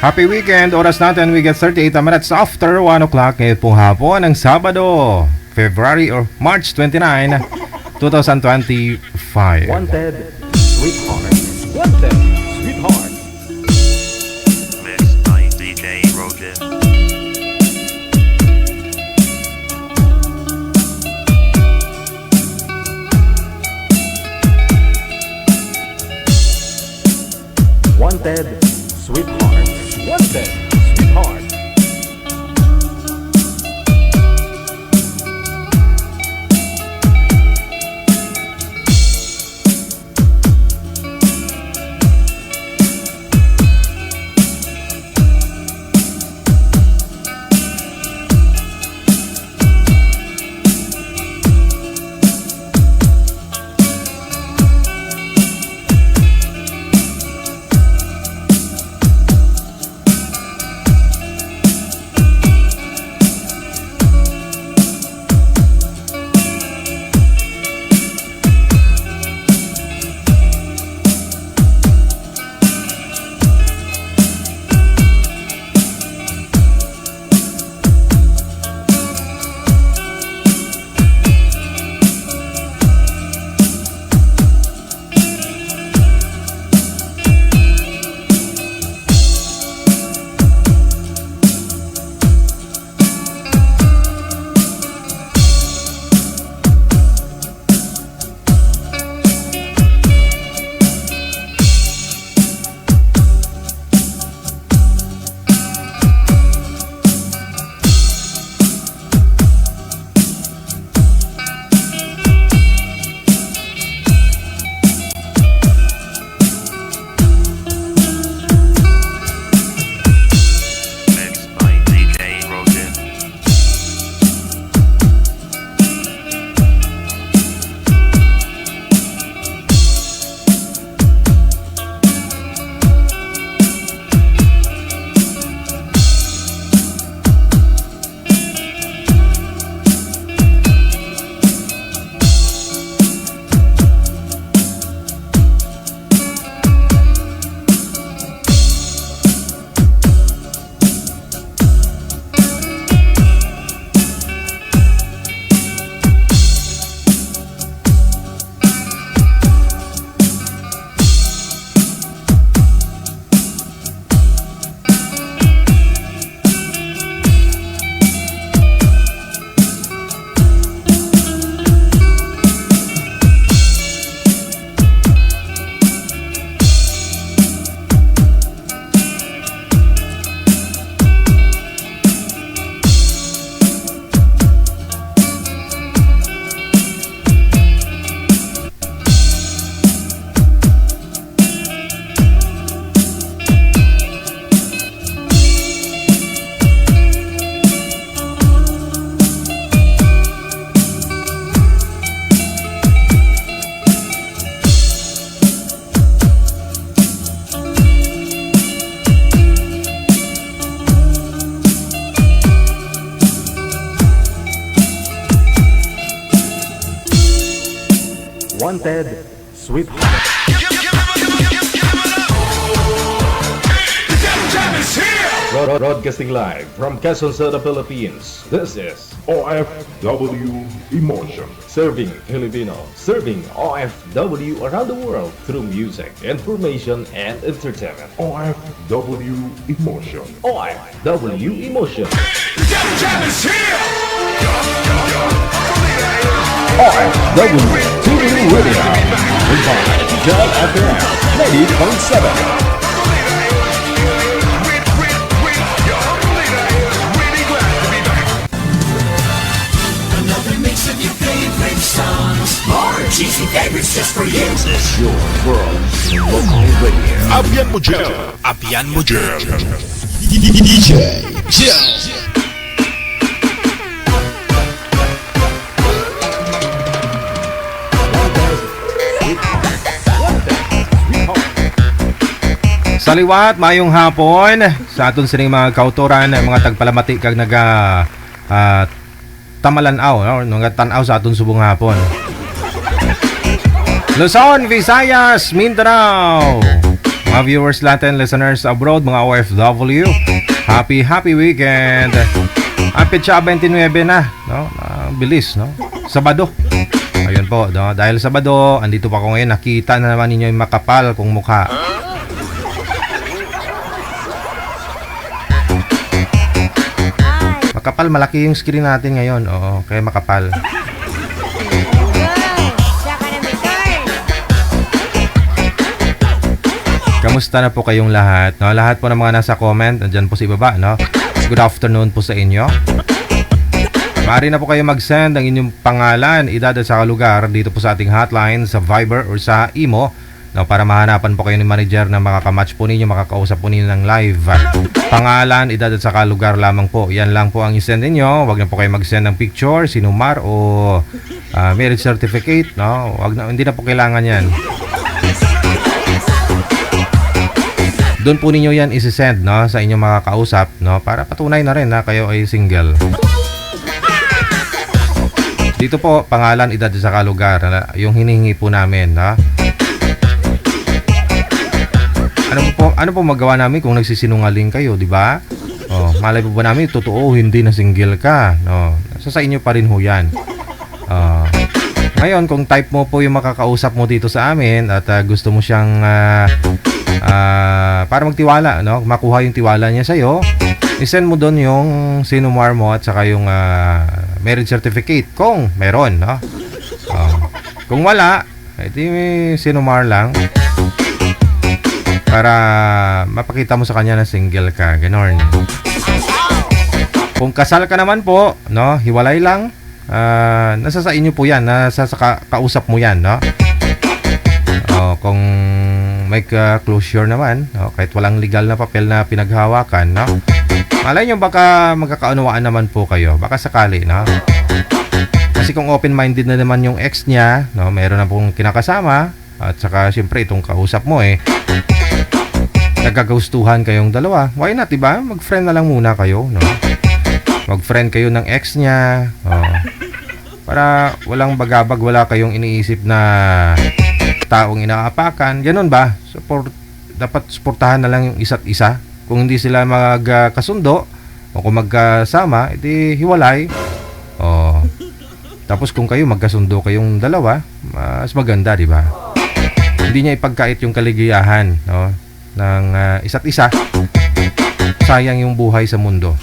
Happy weekend! Oras natin, we get 38 minutes after 1 o'clock ngayon pong hapon ng Sabado, February or March 29, 2025. Wanted, sweetheart. Wanted, sweetheart. Mixed by DJ Roger. Wanted, sweetheart. Wanted, sweetheart. Mixed by DJ Roger. Wanted, sweetheart. Broadcasting live from Quezon City, Philippines. This is OFW Emotion. Serving Filipino, serving OFW around the world through music, information, and entertainment. OFW Emotion. OFW Emotion. OFW TV Radio. Combined Job FM 90.7. Another mix of your favorite songs. More cheesy favorites just for you. This is your world local radio. Abian mo dyan. Abian mo dyan. DJ Jel. Sa liwat, mayong hapon sa aton sining mga kautoran, mga tagpalamati kag naga tamalanaw, no? Nga tanaw sa aton subong hapon. Luzon, Visayas, Mindanao, mga Mga viewers natin, listeners abroad, mga OFW, happy weekend. Ang petsa 29 na, no? Bilis, no? Sabado. Ayun po, no? Dahil Sabado, andito pa ako ngayon, nakita na naman ninyo yung makapal kong mukha. Makapal, malaki yung screen natin ngayon. Oo, kaya makapal. Kamusta na po kayong lahat? No? Lahat po ng mga nasa comment, nandyan po sa ibaba, no? Good afternoon po sa inyo. Maaari na po kayo mag-send ang inyong pangalan, edad at saka lugar dito po sa ating hotline sa Viber or sa Imo, no? Para mahanapan po kayo ni manager na makakamatch po ninyo, makakausap po ninyo ng live. Pangalan, edad at saka lugar lamang po. Yan lang po ang i-send ninyo. Huwag na po kayo mag-send ng picture, sinumar o marriage certificate, no? Hindi na po kailangan yan. Doon po ninyo yan isi-send, no, sa inyong makakausap, no, para patunay na rin na kayo ay single. Dito po, pangalan, edad sa lugar, yung hinihingi po namin, no. Ano po magawa namin kung nagsisinungaling kayo, di ba? Oh, malay po ba namin totoo hindi na single ka, no. Sa inyo pa rin ho yan. Ngayon, kung type mo po yung makakausap mo dito sa amin at gusto mo siyang para magtiwala, no? Makuha yung tiwala niya sa'yo, isend mo doon yung sinumar mo at saka yung marriage certificate kung meron, no? Kung wala, edi sinumar lang para mapakita mo sa kanya na single ka, ganon. Kung kasal ka naman po, no, hiwalay lang, nasa sa inyo po yan, nasa sa kausap mo yan, no? Kung may closure naman, no? Kahit walang legal na papel na pinaghawakan, no? Malay nyo baka magkakaunawaan naman po kayo, baka sakali, no? Kasi kung open-minded na naman yung ex niya, no, meron na pong kinakasama, at saka siyempre itong kausap mo nagkakagustuhan kayong dalawa, why not, diba? Mag-friend na lang muna kayo, no? Mag-friend kayo ng ex niya, para walang bagabag, wala kayong iniisip na taong inaapakan, ganun ba? Dapat suportahan na lang yung isa't isa. Kung hindi sila magkasundo o kung magkasama, edi hiwalay. Tapos kung kayo magkasundo kayong dalawa, mas maganda, di ba? Hindi niya ipagkait yung kaligayahan, no, ng isa't isa. Sayang yung buhay sa mundo.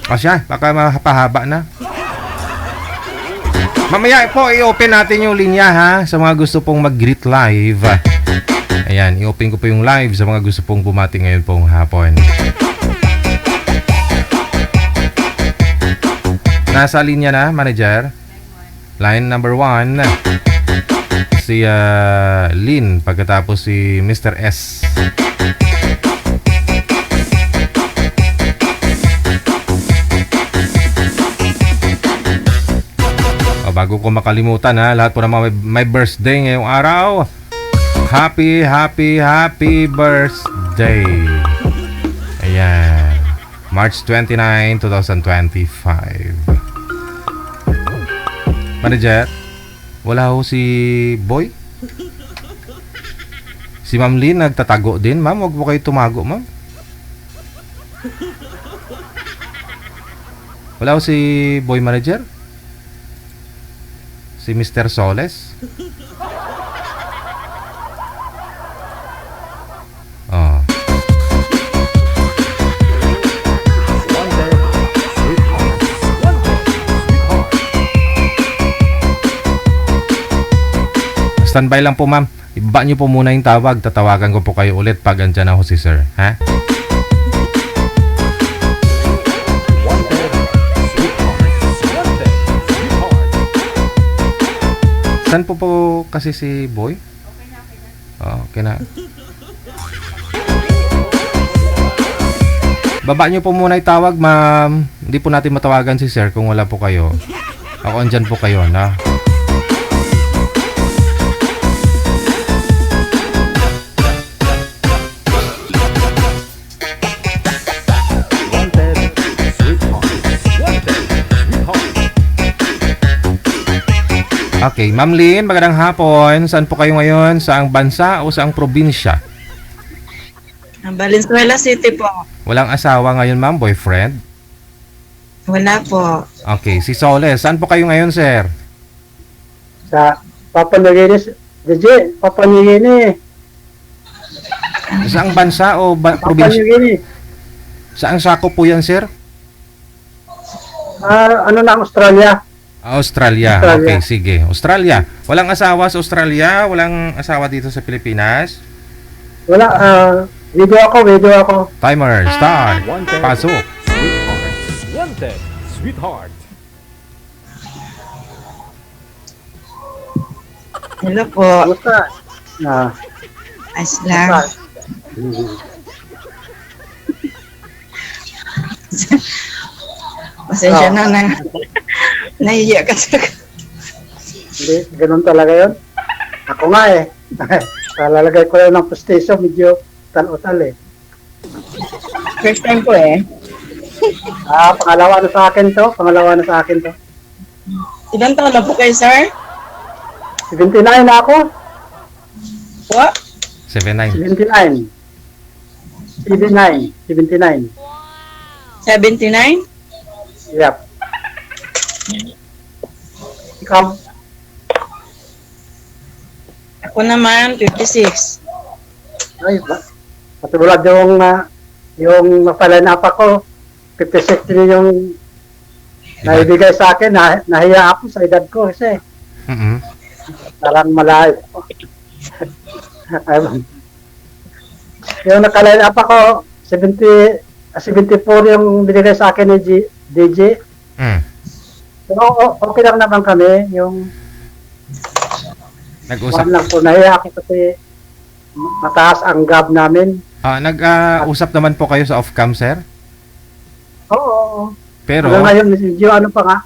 Asya, baka mapahaba na. Mamaya po, i-open natin yung linya, ha, sa mga gusto pong mag-greet live. Ayan, i-open ko po yung live sa mga gusto pong bumati ngayon pong hapon. Nasa linya na, manager? Line number 1. Si Lynn, pagkatapos si Mr. S. Bago ko makalimutan, ha, lahat po ng mga may birthday ngayong araw, happy birthday. Ayan, March 29, 2025. Manager, wala ho si Boy? Si Ma'am Lynn nagtatago din. Ma'am, wag po kayo tumago, ma'am. Wala ho si Boy, manager? Si Mr. Soles? Standby lang po, ma'am. Ibaba niyo po muna yung tawag. Tatawagan ko po kayo ulit pag andyan ako si sir. Ha? Saan po kasi si Boy? Okay na. Baba niyo po muna yung tawag, ma'am. Hindi po natin matawagan si sir kung wala po kayo. Ako andyan po kayo, na. Okay, Ma'am Lynn, magandang hapon. Saan po kayo ngayon? Saang bansa o saang probinsya? Valenzuela City po. Walang asawa ngayon, ma'am? Boyfriend? Wala po. Okay, si Soles. Saan po kayo ngayon, sir? Sa Papua New Guinea, DJ, Papua New Guinea, Saang bansa o Papua probinsya? New Guinea. Saang sako po yan, sir? Ano na, Australia? Australia. Australia. Okay, sige. Australia. Walang asawa sa Australia? Walang asawa dito sa Pilipinas? Wala, video ako. Timer, start. Wanted, Pasok. sweetheart. Wanted, sweetheart. Hello po. Basta, Ayos lang. Pasensya na na. Nahiya kasi ako. hindi, ganun talaga yun. Ako nga eh. Kalalagay ko lang ng pustiso, medyo tal-utal eh. First time ko eh. Pangalawa na sa akin to. Ilan taon na po kayo, sir? 79 na ako. Po? 79. 79. 79. 79? Yep. Ikaw, Ako naman, 56. ay ba? Patulad yung napalanap ako, 56 din yung naibigay sa akin, nahiya ako sa edad ko kasi Mm-mm. parang malayo. Yung nakaline up ako, 74 yung binigay sa akin ni DJ. Mm. Pero okay lang naman kami, yung Nag-usap. lang po, nahiya ako kasi mataas ang gab namin. Nag-usap naman po kayo sa off-cam, sir? Oo. Pero, Hanggang ngayon, medyo ano pa nga,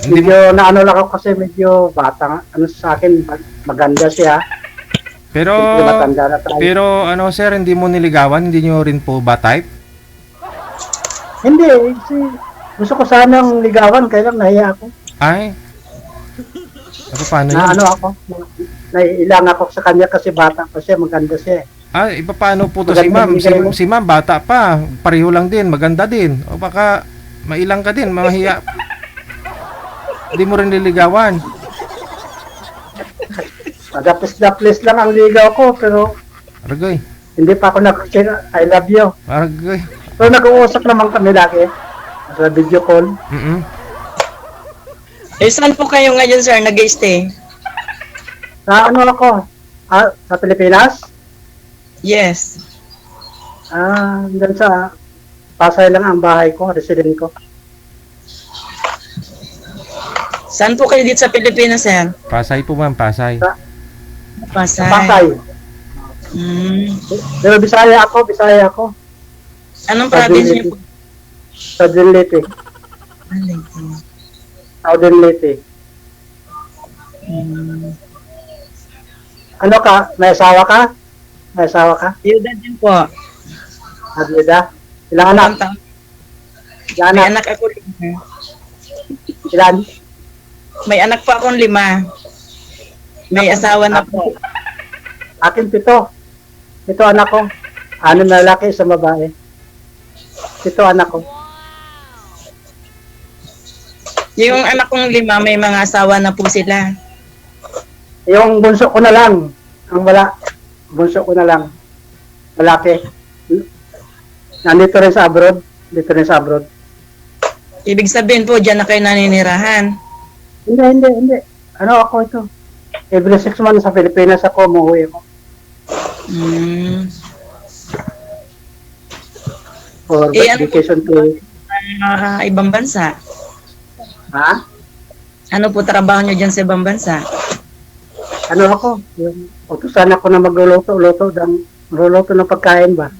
hindi mo, medyo naano lang ako kasi medyo bata nga. Ano sa akin, maganda siya. pero, Medyo matanda na tayo. pero, ano, sir, hindi mo niligawan? Hindi nyo rin po ba type? Hindi, kasi gusto ko sanang ligawan, kaya lang nahiya ako. Ay, paano Na yun? ano ako, naiilang ako sa kanya kasi bata pa siya, maganda siya. Paano po to si Maganda ma'am? bigay mo. Si ma'am, bata pa. Pareho lang din, maganda din. O baka, mailang ka din, mahiya. Hindi mo rin niligawan. Daplis lang ang ligaw ko, pero Argoy, hindi pa ako I love you. argoy. Pero nag-uusap naman kami lagi sa video call. Mm-mm. Eh, saan po kayo ngayon, sir, nag-stay? Sa ano ako, sa Pilipinas, Yes. dyan sa Pasay lang ang bahay ko, resident ko. Saan po kayo dito sa Pilipinas, sir? Pasay po ma'am, Pasay. Pasay. Pasay. Pero Bisaya ako. Anong province niyo po? Southern Leyte. Southern Leyte. Ano ka? May asawa ka? Yudad din po. Adida? Ilang anak? Ilang May anak? anak ako 5. Ilan? May anak pa akong 5. May asawa na po. Akin 7. 7 anak ko. 6 na lalaki, 1 babae. 7 anak ko. Yung anak kong 5, may mga asawa na po sila. Yung bunso ko na lang. Ang wala. Bunso ko na lang. Malaki. Nandito rin sa abroad. Ibig sabihin po, dyan na kayo naninirahan. Hindi. Ano ako ito? Every 6 months sa Pilipinas ako, umuwi ako. For Ano vacation to... Ibang bansa. Ha? Ano po trabaho nyo dyan sa ibang bansa? Ano ako? Yung utusan ako na magluluto ng pagkain ba?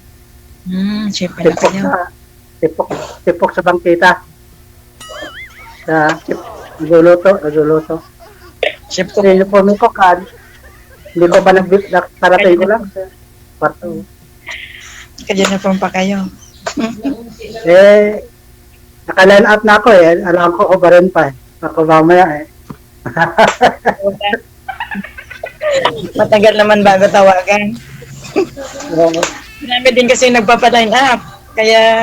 Chef pala kayo. Tipok sa bangkita. Nagluluto. Chef ko. Uniform ko kan. Hindi ko ba nagparating ko lang sa kwarto. Ka-uniform pa kayo. Naka-line up na ako eh. Alam ko rin pa eh. Ako mamaya eh. Matagal naman bago tawagan. Marami din kasi nagpapaline up. Kaya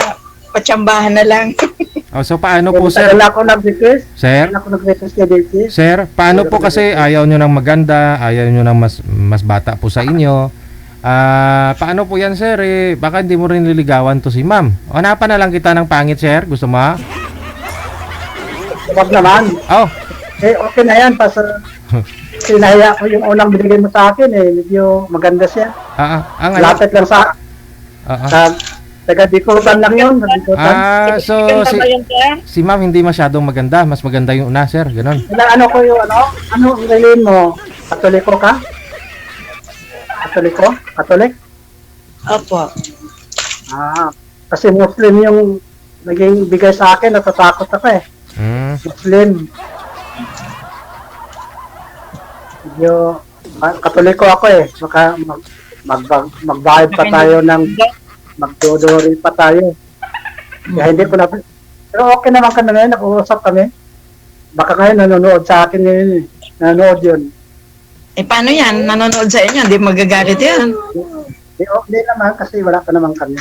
patsambahan na lang. Oh, so paano po, sir? Wala ako nag-request. Sir? Wala ako nag-request kay Daisy. Sir, paano po kasi ayaw nyo ng maganda, ayaw nyo ng mas bata po sa inyo? Paano po yan, sir? Baka hindi mo rin liligawan to si ma'am. O, hanapan na lang kita ng pangit, sir. Gusto mo? Wag naman. Oh, Okay na yan. Sinaya ko yung unang binigay mo sa akin medyo maganda siya. ang Lapit lang sa taga-Bikutan lang yun. So si ma'am hindi masyadong maganda. Mas maganda yung una, sir. Ganon. Ano ang rilin mo? Katoliko ka? Katolik? Opo. Kasi Muslim yung naging bigay sa akin, natatakot ako Muslim. Medyo Katoliko ako baka magbayad pa tayo ng magdodori pa tayo. Kaya hindi ko na, pero okay naman kami ngayon, nag-uusap kami. Baka ngayon nanonood sa akin ngayon nanonood yun. Paano yan? Nanonood sa inyo, hindi magagalit yan. Hindi naman kasi wala pa naman kami.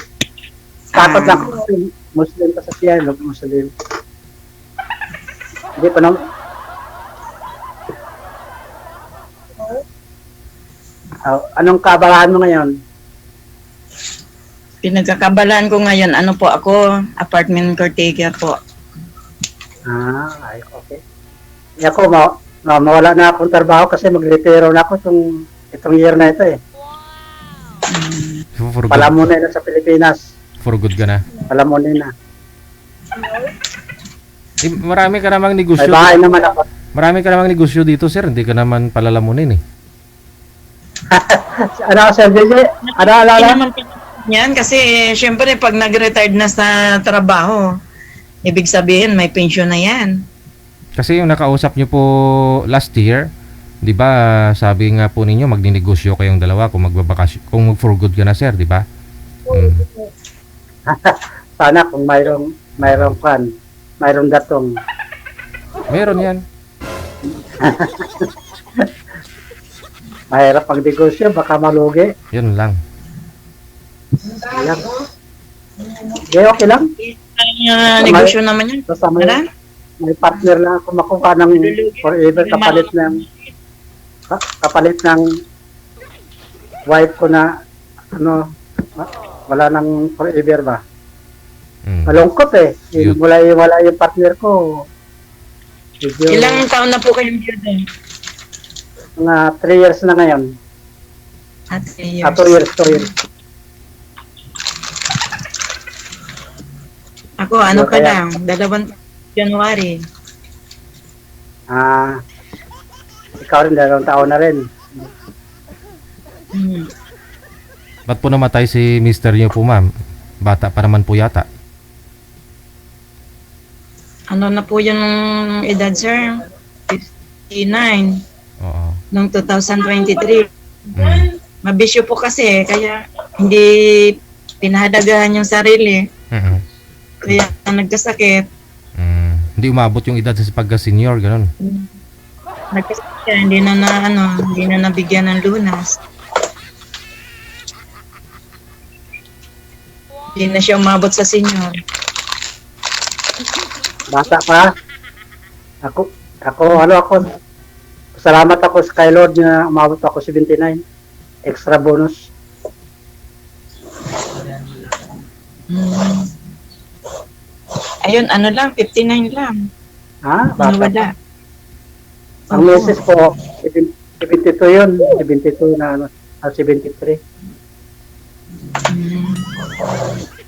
Takot lang kasi Muslim pa sa siya, Muslim. Hindi pa naman. Anong kaabalahan mo ngayon? Pinagkakabalaan ko ngayon, po ako, apartment caretaker po. Okay. Ako, mawala na akong trabaho kasi mag-retiro na ako itong year na ito For good, Palamunin na sa Pilipinas. for good ka na. Palamunin na. Marami ka namang May negosyo. bahay naman ako. Marami ka namang negosyo dito, sir. Hindi ka naman palalamunin Sir JJ? Hindi Alala? naman yan kasi syempre pag nag-retired na sa trabaho, ibig sabihin may pension na yan. Kasi yung nakausap nyo po last year, di ba, sabi nga po ninyo, magninegosyo kayong dalawa kung kung for good ka na, sir, di ba? Sana kung mayroong datong. Meron yan. Mahirap pag negosyo, baka malugi. Yun lang. Ayan. Okay lang. Negosyo naman yan. Basta Wala? may partner lang ako makuha ng forever kapalit ng wife ko na wala nang forever ba. Malungkot wala yung partner ko. Ilang taon na po kayong biyudo? Mga 3 years na ngayon. 3 years. 2 years. Ako, pa lang, 2 January. Ikaw rin, 2 taon na rin. Ba't po namatay si mister niyo po, ma'am? Bata pa naman po yata. Ano na po yung edad, sir? 59. Oo. Noong 2023. Mabisyo po kasi, kaya hindi pinahadagahan yung sarili. Kaya nagkasakit. Hindi umabot yung edad sa pagka-senior, ganun. Nagkasakit siya, hindi na nabigyan ng lunas. Hindi na siya umabot sa senior. Bata pa. Ako, salamat ako sa kay Lord na umabot ako 79. Extra bonus. Ayun, 59 lang. Bata. Wala. Ang meses ko, 72 yun. 72 na 73.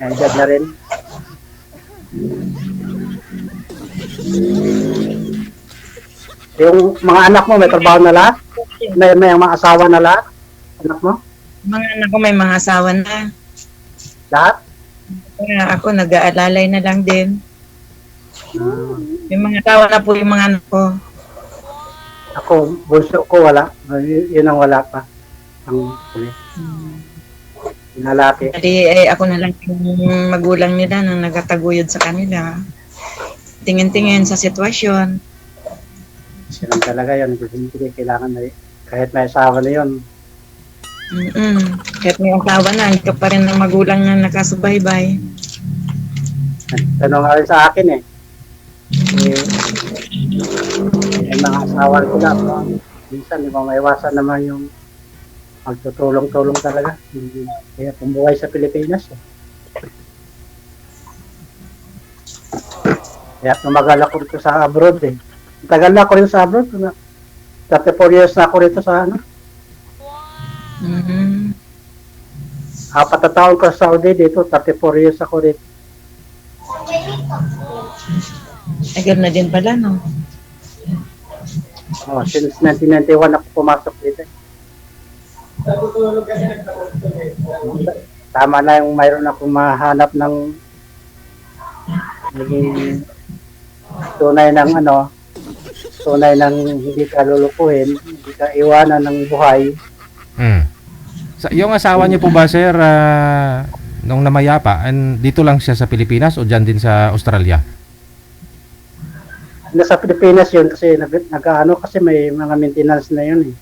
Edad na rin. Yung mga anak mo, may trabaho na lahat? May mga asawa na lahat? Anak mo? Mga anak ko may mga asawa na. Lahat? Kaya ako nag-aalalay na lang din. May mga asawa na po yung mga anak ko. Ako, bunso ko wala. Yun ang wala pa. Ang lalaki. Kasi ako na lang yung magulang nila na nagataguyod sa kanila. Tingin-tingin sa sitwasyon. Silang talaga yun. Kasi hindi kailangan na kahit may asawa na yun. Kahit may asawa na, hindi ka pa rin ng magulang na nakasubaybay. Tanong nga rin sa akin eh. May mga asawa ko na. Minsan, di ba maiwasan naman yung magtutulong-tulong talaga. Kaya pumbuhay sa Pilipinas eh. Kaya tumagal ako rito sa abroad eh. Tagal na ako rito sa abroad. 34 years na ako rito sa ano. Mm-hmm. 4 na taon ko sa Saudi dito. 34 years ako rito. Agad na din pala, no? Oh, since 1991 ako pumasok dito. Tama na yung mayroon ako mahanap ng naging tunay ng ano, tunay ng hindi ka lulukuhin, hindi ka iwanan ng buhay. Yung asawa niyo po ba, sir, nung namayapa, dito lang siya sa Pilipinas o dyan din sa Australia? Nasa Pilipinas yun kasi nag-ano kasi may mga maintenance na yun eh.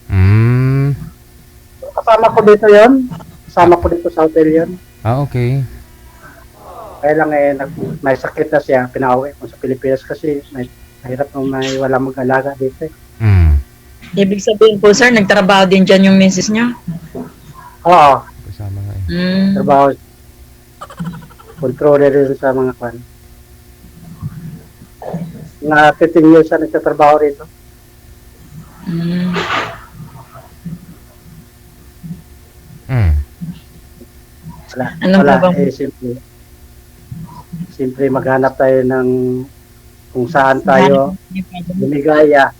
Kasama ko dito yun. Kasama ko dito sa hotel yun. Ah, okay. Kaya lang may sakit na siya, pinauwi ko sa Pilipinas kasi mahirap nung may wala mag-alaga dito eh. Ibig sabihin po, sir, nagtrabaho din dyan yung misis niyo? Oo, Kasama nga eh. trabaho. Controller rin sa mga kwan. Mga 15 years na nagtatrabaho rito. Wala, Anong wala ba bang- simple maghanap tayo ng kung saan tayo lumigaya.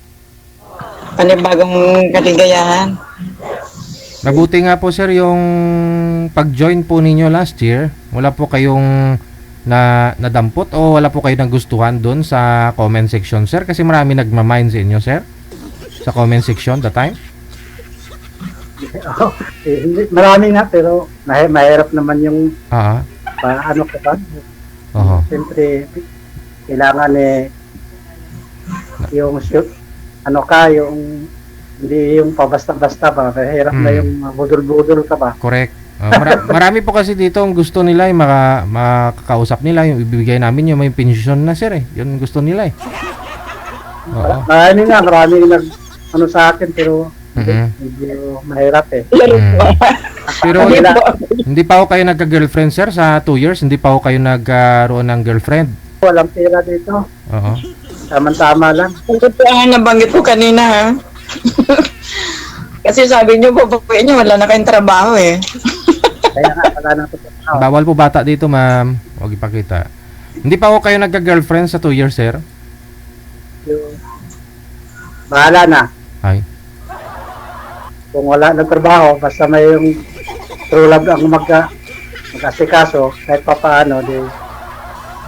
Panibagong kaligayahan. Mabuti nga po, sir, yung pag-join po ninyo last year, wala po kayong nadampot o wala po kayo nagustuhan doon sa comment section, sir? Kasi marami nagmamind sa inyo, sir, sa comment section that time. Marami nga pero mahirap naman yung ano ka ba? Siyempre kailangan yung ano ka, yung hindi yung pabasta-basta ba, mahirap na yung budol-budol ka ba. Correct. Marami po kasi dito ang gusto nila yung makakausap nila, yung ibibigay namin yung may pensyon na, sir eh. Yun ang gusto nila eh. Oo. Marami nag ano sa akin pero medyo mahirap eh. Pero hindi pa ako kayo nagka-girlfriend, sir, sa 2 years? Hindi pa ako kayo nagkaroon ng girlfriend? Walang pera dito. Oo. Tama-tama lang. Ito po ang nabanggit ko kanina, ha? Kasi sabi niyo po, papuin niyo, wala na kayong trabaho eh. Kaya nga, wala na ito. Bawal po bata dito, ma'am. Huwag ipakita. Hindi pa ako kayo nagka-girlfriend sa 2 years, sir? Bahala na. Ay. Kung wala ng trabaho, basta may yung true love ang mag-asikaso, kahit pa paano, di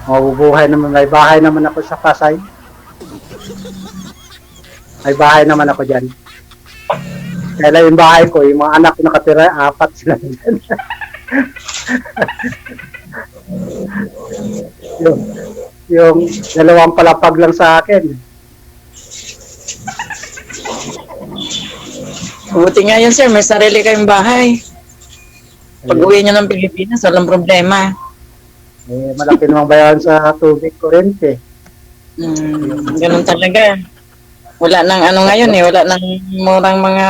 mabubuhay naman. May bahay naman ako sa Pasay. May bahay naman ako dyan. Kaya yung bahay ko, yung mga anak ko nakatira, 4 sila dyan. yung 2 palapag lang sa akin. Buti nga yun, sir, may sarili kayong bahay. Pag-uwi niyo ng Pilipinas, walang problema. Malaki namang bayaran sa tubig, kuryente. Ganun talaga. Wala nang ano ngayon eh, wala nang murang mga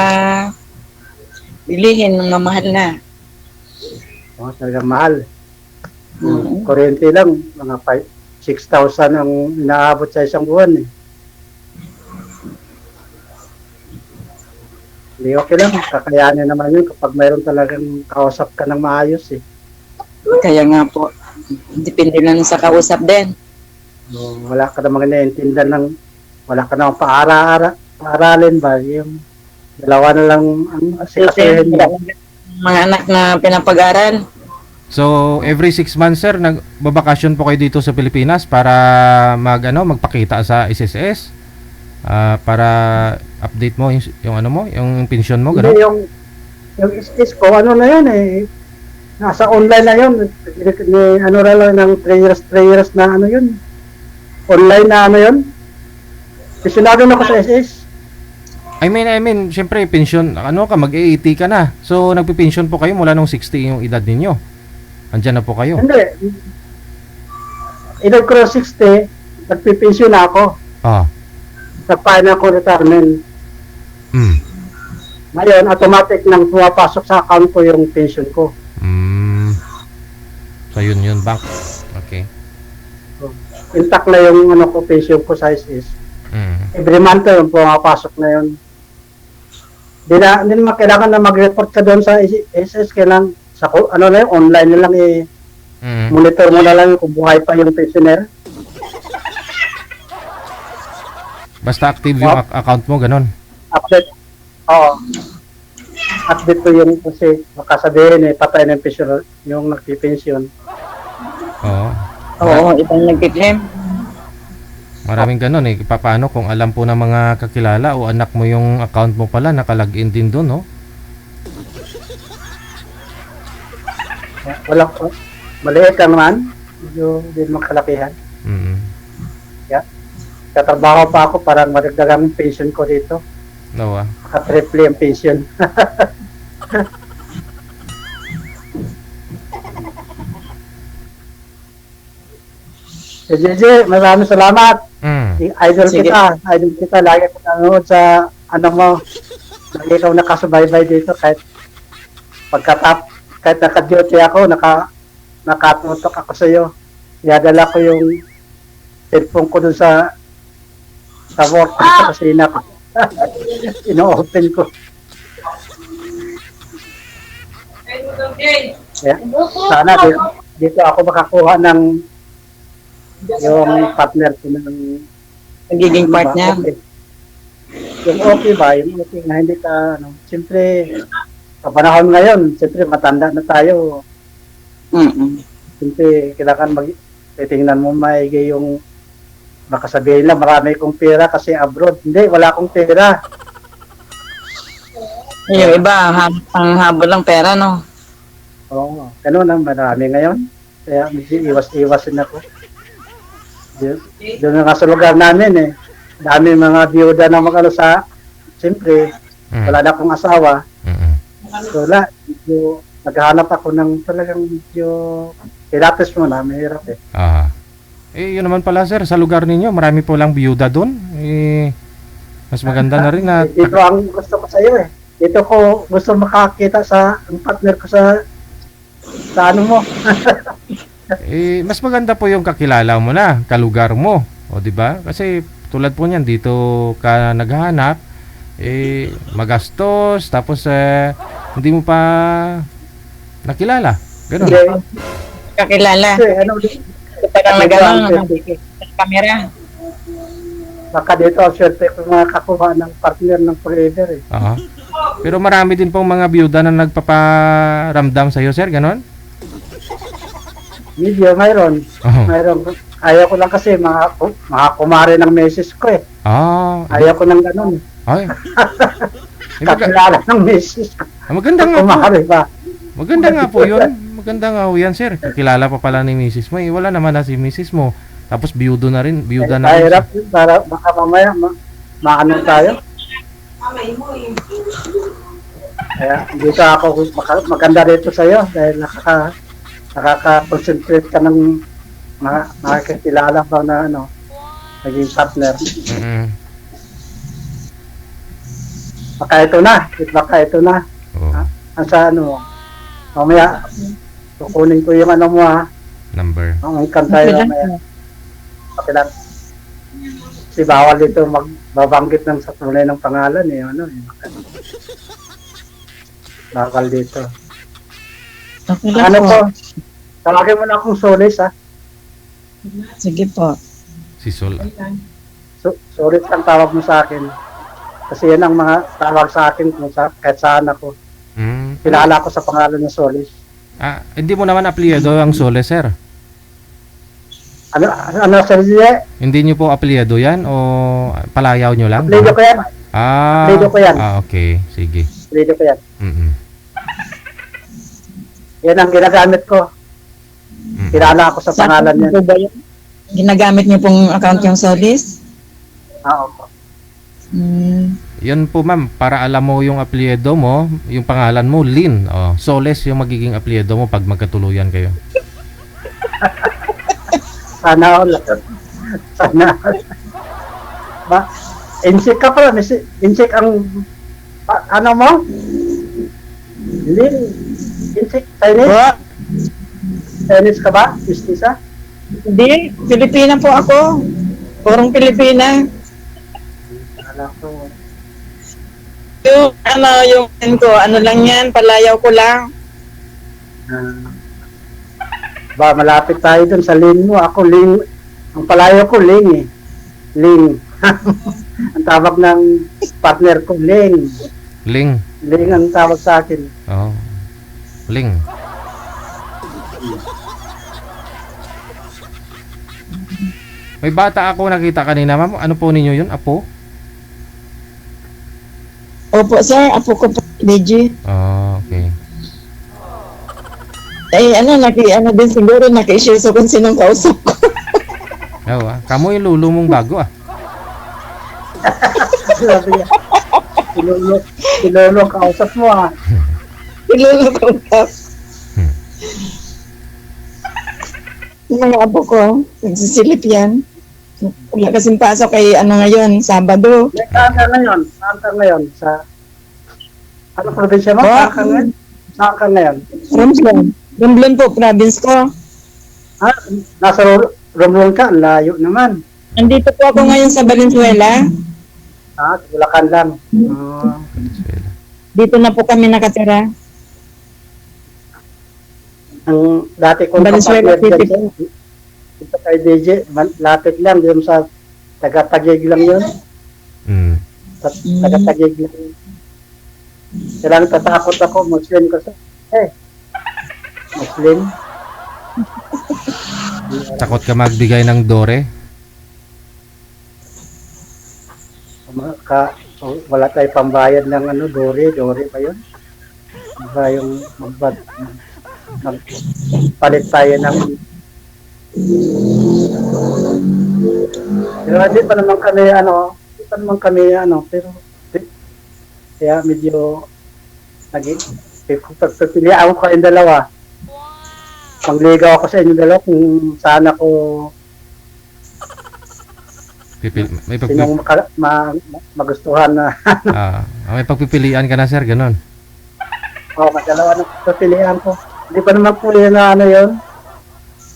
bilihin ng mahal na. Talagang mahal. Kuryente lang, mga 6,000 ang inaabot sa isang buwan eh. Hindi, okay lang. Kakayanin naman yun kapag mayroon talagang kausap ka ng maayos eh. Kaya nga po, depende lang sa kausap din. Wala ka namang naiintindihan ng, wala ka namang paaralin ba? Yung 2 na lang ang asikasuhin mo. Mga anak na pinapag-aral. So, every 6 months, sir, nagbabakasyon po kayo dito sa Pilipinas para magpakita sa SSS? Para update mo yung ano mo, yung pension mo, gano'n? Hindi, yung SSS ko, ano na yun eh. Nasa online na yun. Ano na lang ng 3 years na ano yun. Online na ano yun. Pisunado na ako sa SS. I mean, syempre, pension, ano ka, mag-80 ka na. So, nagpi-pension po kayo mula nung 60 yung edad ninyo. Andyan na po kayo. Hindi. Edad ko 60, nagpipensyon na ako. Ah. Nagpahin ako retirement. Mm. Ngayon, automatic nang pumapasok sa account ko yung pension ko. Mm. So, yun, bank. Okay. Intact na yung ano ko, pension ko sa SS. Mm. Every month yung pumapasok na yun. Hindi naman kailangan na mag-report ka doon sa SS. Kailangan, sa, ano na yun, online na lang Mm. monitor mo na lang kung buhay pa yung pensioner. Basta active yung account mo, ganun. Update. Oo. Update ko yung kasi makasabihin patay na yung pensioner, yung nagpipensyon. Oo. Oo, ibang nagkiklaim. Maraming ganun eh. Paano kung alam po ng mga kakilala o anak mo yung account mo pala, nakalagin din doon, no? Wala ko. Maliit lang naman. Medyo din makalakihan. Mm. Katrabaho pa ako para madagdagan yung pension ko dito. No, ah. Maka-triple yung pension. JJ, maraming salamat. Mm. Idol Sige. kita. Lagi ko nanonood sa ano mo. Lagi ikaw nakasubaybay dito kahit kahit naka-duty ako, nakatutok ako sa iyo. Iadala ko yung cellphone ko dun sa work ko sa kusina ko. Ino-open ko. Yeah. Sana dito ako makakuha ng yung partner ko ng Nagiging partner. Yung okay ba? Yung okay na hindi ka, ano, siyempre, sa panahon ngayon, siyempre matanda na tayo. Mm-mm. Siyempre, kailangan titingnan mo maigi yung makasabihin lang, marami kong pera kasi abroad. Hindi, wala akong pera. Yung iba, ang habol lang pera, no? Oo, ganun ang marami ngayon. Kaya medyo iwas-iwasin ako. Doon nga sa lugar namin eh. Dami mga biyuda na magano sa, siyempre, wala na akong asawa. Mm. So, medyo naghahanap ako ng talagang medyo pilates mo na, mahirap eh. Ah. Eh, yun naman pala, sir. Sa lugar ninyo, marami po lang biyuda doon. Eh, mas maganda na rin na... Dito ang gusto ko sa iyo eh. Dito ko gusto makakita sa ang partner ko sa ano mo. Eh, mas maganda po yung kakilala mo na, kalugar mo. O, di ba? Kasi tulad po niyan, dito ka naghahanap, eh, magastos, tapos hindi mo pa nakilala. Ganun. Okay. Kakilala. Kasi ano, Parang nagano camera. baka dito ang swerte ko makakuha ng partner ng forever eh. Oo. Pero marami din pong mga biyuda na nagpaparamdam sa'yo, sir. Ganon? Medyo mayroon. Oo. Mayroon. Ayaw ko lang kasi mga kumare ng meses ko eh. Ah. Ayaw ko ng ganun. Ay. Eh, Kakilala ng meses ko. maganda nga po. Kumare ba? Maganda nga po yun. Maganda nga po yan, sir. Kakilala pa pala ni misis mo. Eh, wala naman na si misis mo. Tapos biyuda na rin. Biyuda na rin. Mahirap yun para baka mamaya maano tayo. Kaya dito ako maganda dito sa iyo dahil nakaka-concentrate ka ng makakilala ba na ano naging partner. Mm-mm. Baka ito na. Oh, Ang sa ano mamaya kukunin ko yung ano mo ha. number. Ang kanta yun mamaya. Pakilang si bawal dito magbabanggit ng sa tunay ng pangalan eh ano eh. Bawal dito. Okay lang Ano po. po? Tawagin mo na akong Solis ha. Sige po. Si Sol. Solis ang tawag mo sa akin. Kasi yan ang mga tawag sa akin kung kahit saan ako. Mm. Kilala ko sa pangalan ng Solis. Ah, hindi mo naman apelyido ang Sole, sir. Ano Sir Zia? Hindi niyo po apelyido yan o palayaw niyo lang? Apelido ko yan. Ah. apelyido ko yan. Ah, okay. Sige. Apelido ko yan. Mm-mm. Yan ang ginagamit ko. Mm-mm. Kilala ako sa pangalan niya. Ginagamit niyo pong account yung Solis? Oo po. Yun po ma'am, para alam mo yung apelyido mo, yung pangalan mo, Lin. Oh, Soles yung magiging apelyido mo pag magkatuluyan kayo. Sana all. Sana all. Ba, insik ka pala. Insik ang, ano mo? Lin, insik, Chinese? Chinese ka ba? Mistisa? Hindi, Pilipina po ako. Purong Pilipina. Alam ko. Yung ano lang yan, palayaw ko lang. Ba, malapit tayo dun sa Ling mo. Ako, Ling. Ang palayo ko, Ling eh. Ling. Ang tawag ng partner ko, Ling. Ling. Ling ang tawag sa akin. Oh. Ling. May bata ako nakita kanina, ma'am. Ano po ninyo yun? Apo? Opo, sir. Apo ko po, Deji. Oh, okay. Din siguro, naki-share sa kung sinong kausap ko. Oh, kamo yung lulo mong bago ah. Sabi niya, Silolo, kausap mo ah. Ilolo kausap. Yung mga apo ko, nagsisilip yan. Wala kasing pasok kay ngayon, Sabado. Saan ka ngayon? Saan ka ngayon? Sa, ano probinsya mo? Saan ka ngayon? Saan ka ngayon? Romblon. Romblon po, province ko. Ah, nasa Romblon ka? Layo naman. Nandito po ako ngayon sa Valenzuela. Ah, Bulacan lang. Dito na po kami nakatira. Ang dati kong Valenzuela kapatid City. dyan, dito kay DJ, lapit lang, dito sa taga-tagig lang yun. Mm. Taga-tagig lang yun. Kailangan tatakot ako, Muslim kasi. Muslim. Takot ka magbigay ng dore? Wala tayo pambayad ng Dore pa yun. Diba yung magpalit tayo ng pero hindi pa naman kami pero kaya medyo pagpipilian ko kayong dalawa. Pangligaw ako sa inyo dalawa kung saan ako sinong magustuhan na may pagpipilian ka na sir, ganun. madalawa ng pagpipilian ko. Hindi pa naman po yun na yun.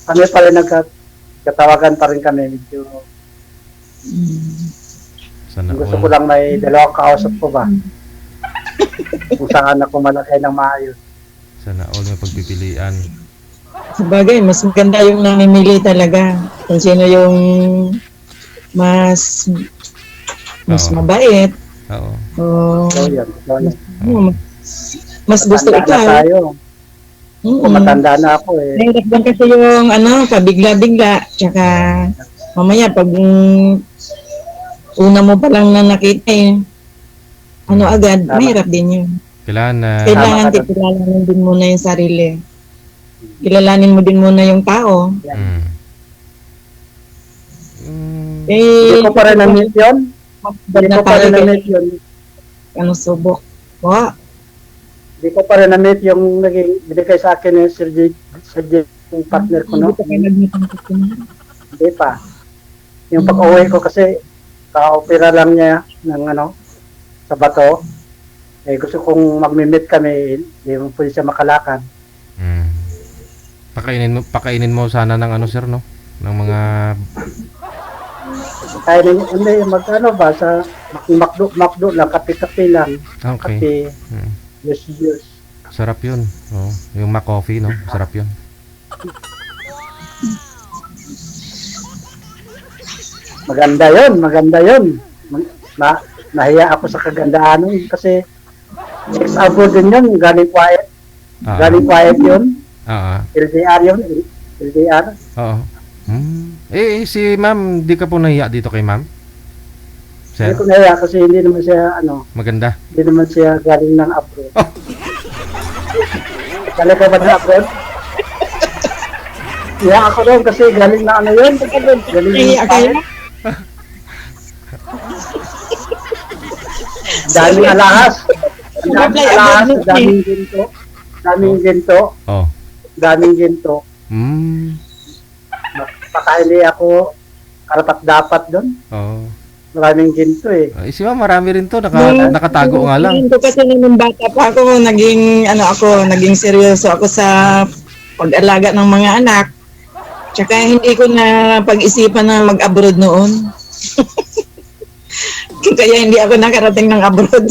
Kami pala nagkatawagan pa rin kami. Medyo Sana gusto ko lang may dalawang kausap ko ba. Kung saan ako malagay ng maayos. Sana all may pagpipilian. Sabagay, mas maganda yung namimili talaga. Kung sino yung mas Oo. mabait. Oo. So yan. Mas gusto Matanda na ikaw. tayo. Matanda na ako eh. Nahirap lang kasi yung pabigla-bigla. Tsaka mamaya pag una mo pa lang na nakita agad, Tama. mahirap din yun. Kailangan na Kailangan Tama ka kilalanin din muna yung sarili. Kilalanin mo din muna yung tao. Hindi ko pa rin na-meet yun. Hindi ko pa rin na-meet yun. Subok. Wow. Hindi ko pa rin na-meet yung naging binigay sa akin yung Sir J, yung partner ko, no? Hindi pa. Yung pag-uwi ko kasi, ka-opera lang niya ng sa bato. Gusto kong mag-meet kami, hindi mo pwede siya makalakad. Pakainin mo sana ng sir, no? Ng mga Kaya hindi, ba, sa McDo lang, kape-kape lang. okay. Kape, yes. Sarap 'yun. Oh, yung McCoffee, no? Sarap 'yun. Maganda yun. Nahiya ako sa kagandaan nun kasi ex-abroad din yun, galing quiet. Galing quiet yun. LDR yun, LDR. Oo. Si ma'am, di ka po nahiya dito kay ma'am? Sir? Hindi ko nahiya kasi hindi naman siya, Maganda. hindi naman siya galing ng abroad. Galing ka ba ng abroad? Hiya ako doon kasi galing na yun. Galing Nahiya ng kayo? Daming alahas. Ang daming Apply alahas, abroad na daming ginto. Daming ginto. Oh. Daming ginto. Hmm. Baka hindi ako karapat dapat doon. Oh. Maraming ginto eh. Ay, si ma'am, marami rin to. Nakatago nga lang. Ito kasi nung bata pa ako, naging seryoso ako sa pag-alaga ng mga anak. Tsaka hindi ko na pag-isipan na mag-abroad noon. Kaya hindi ako nakarating ng abroad.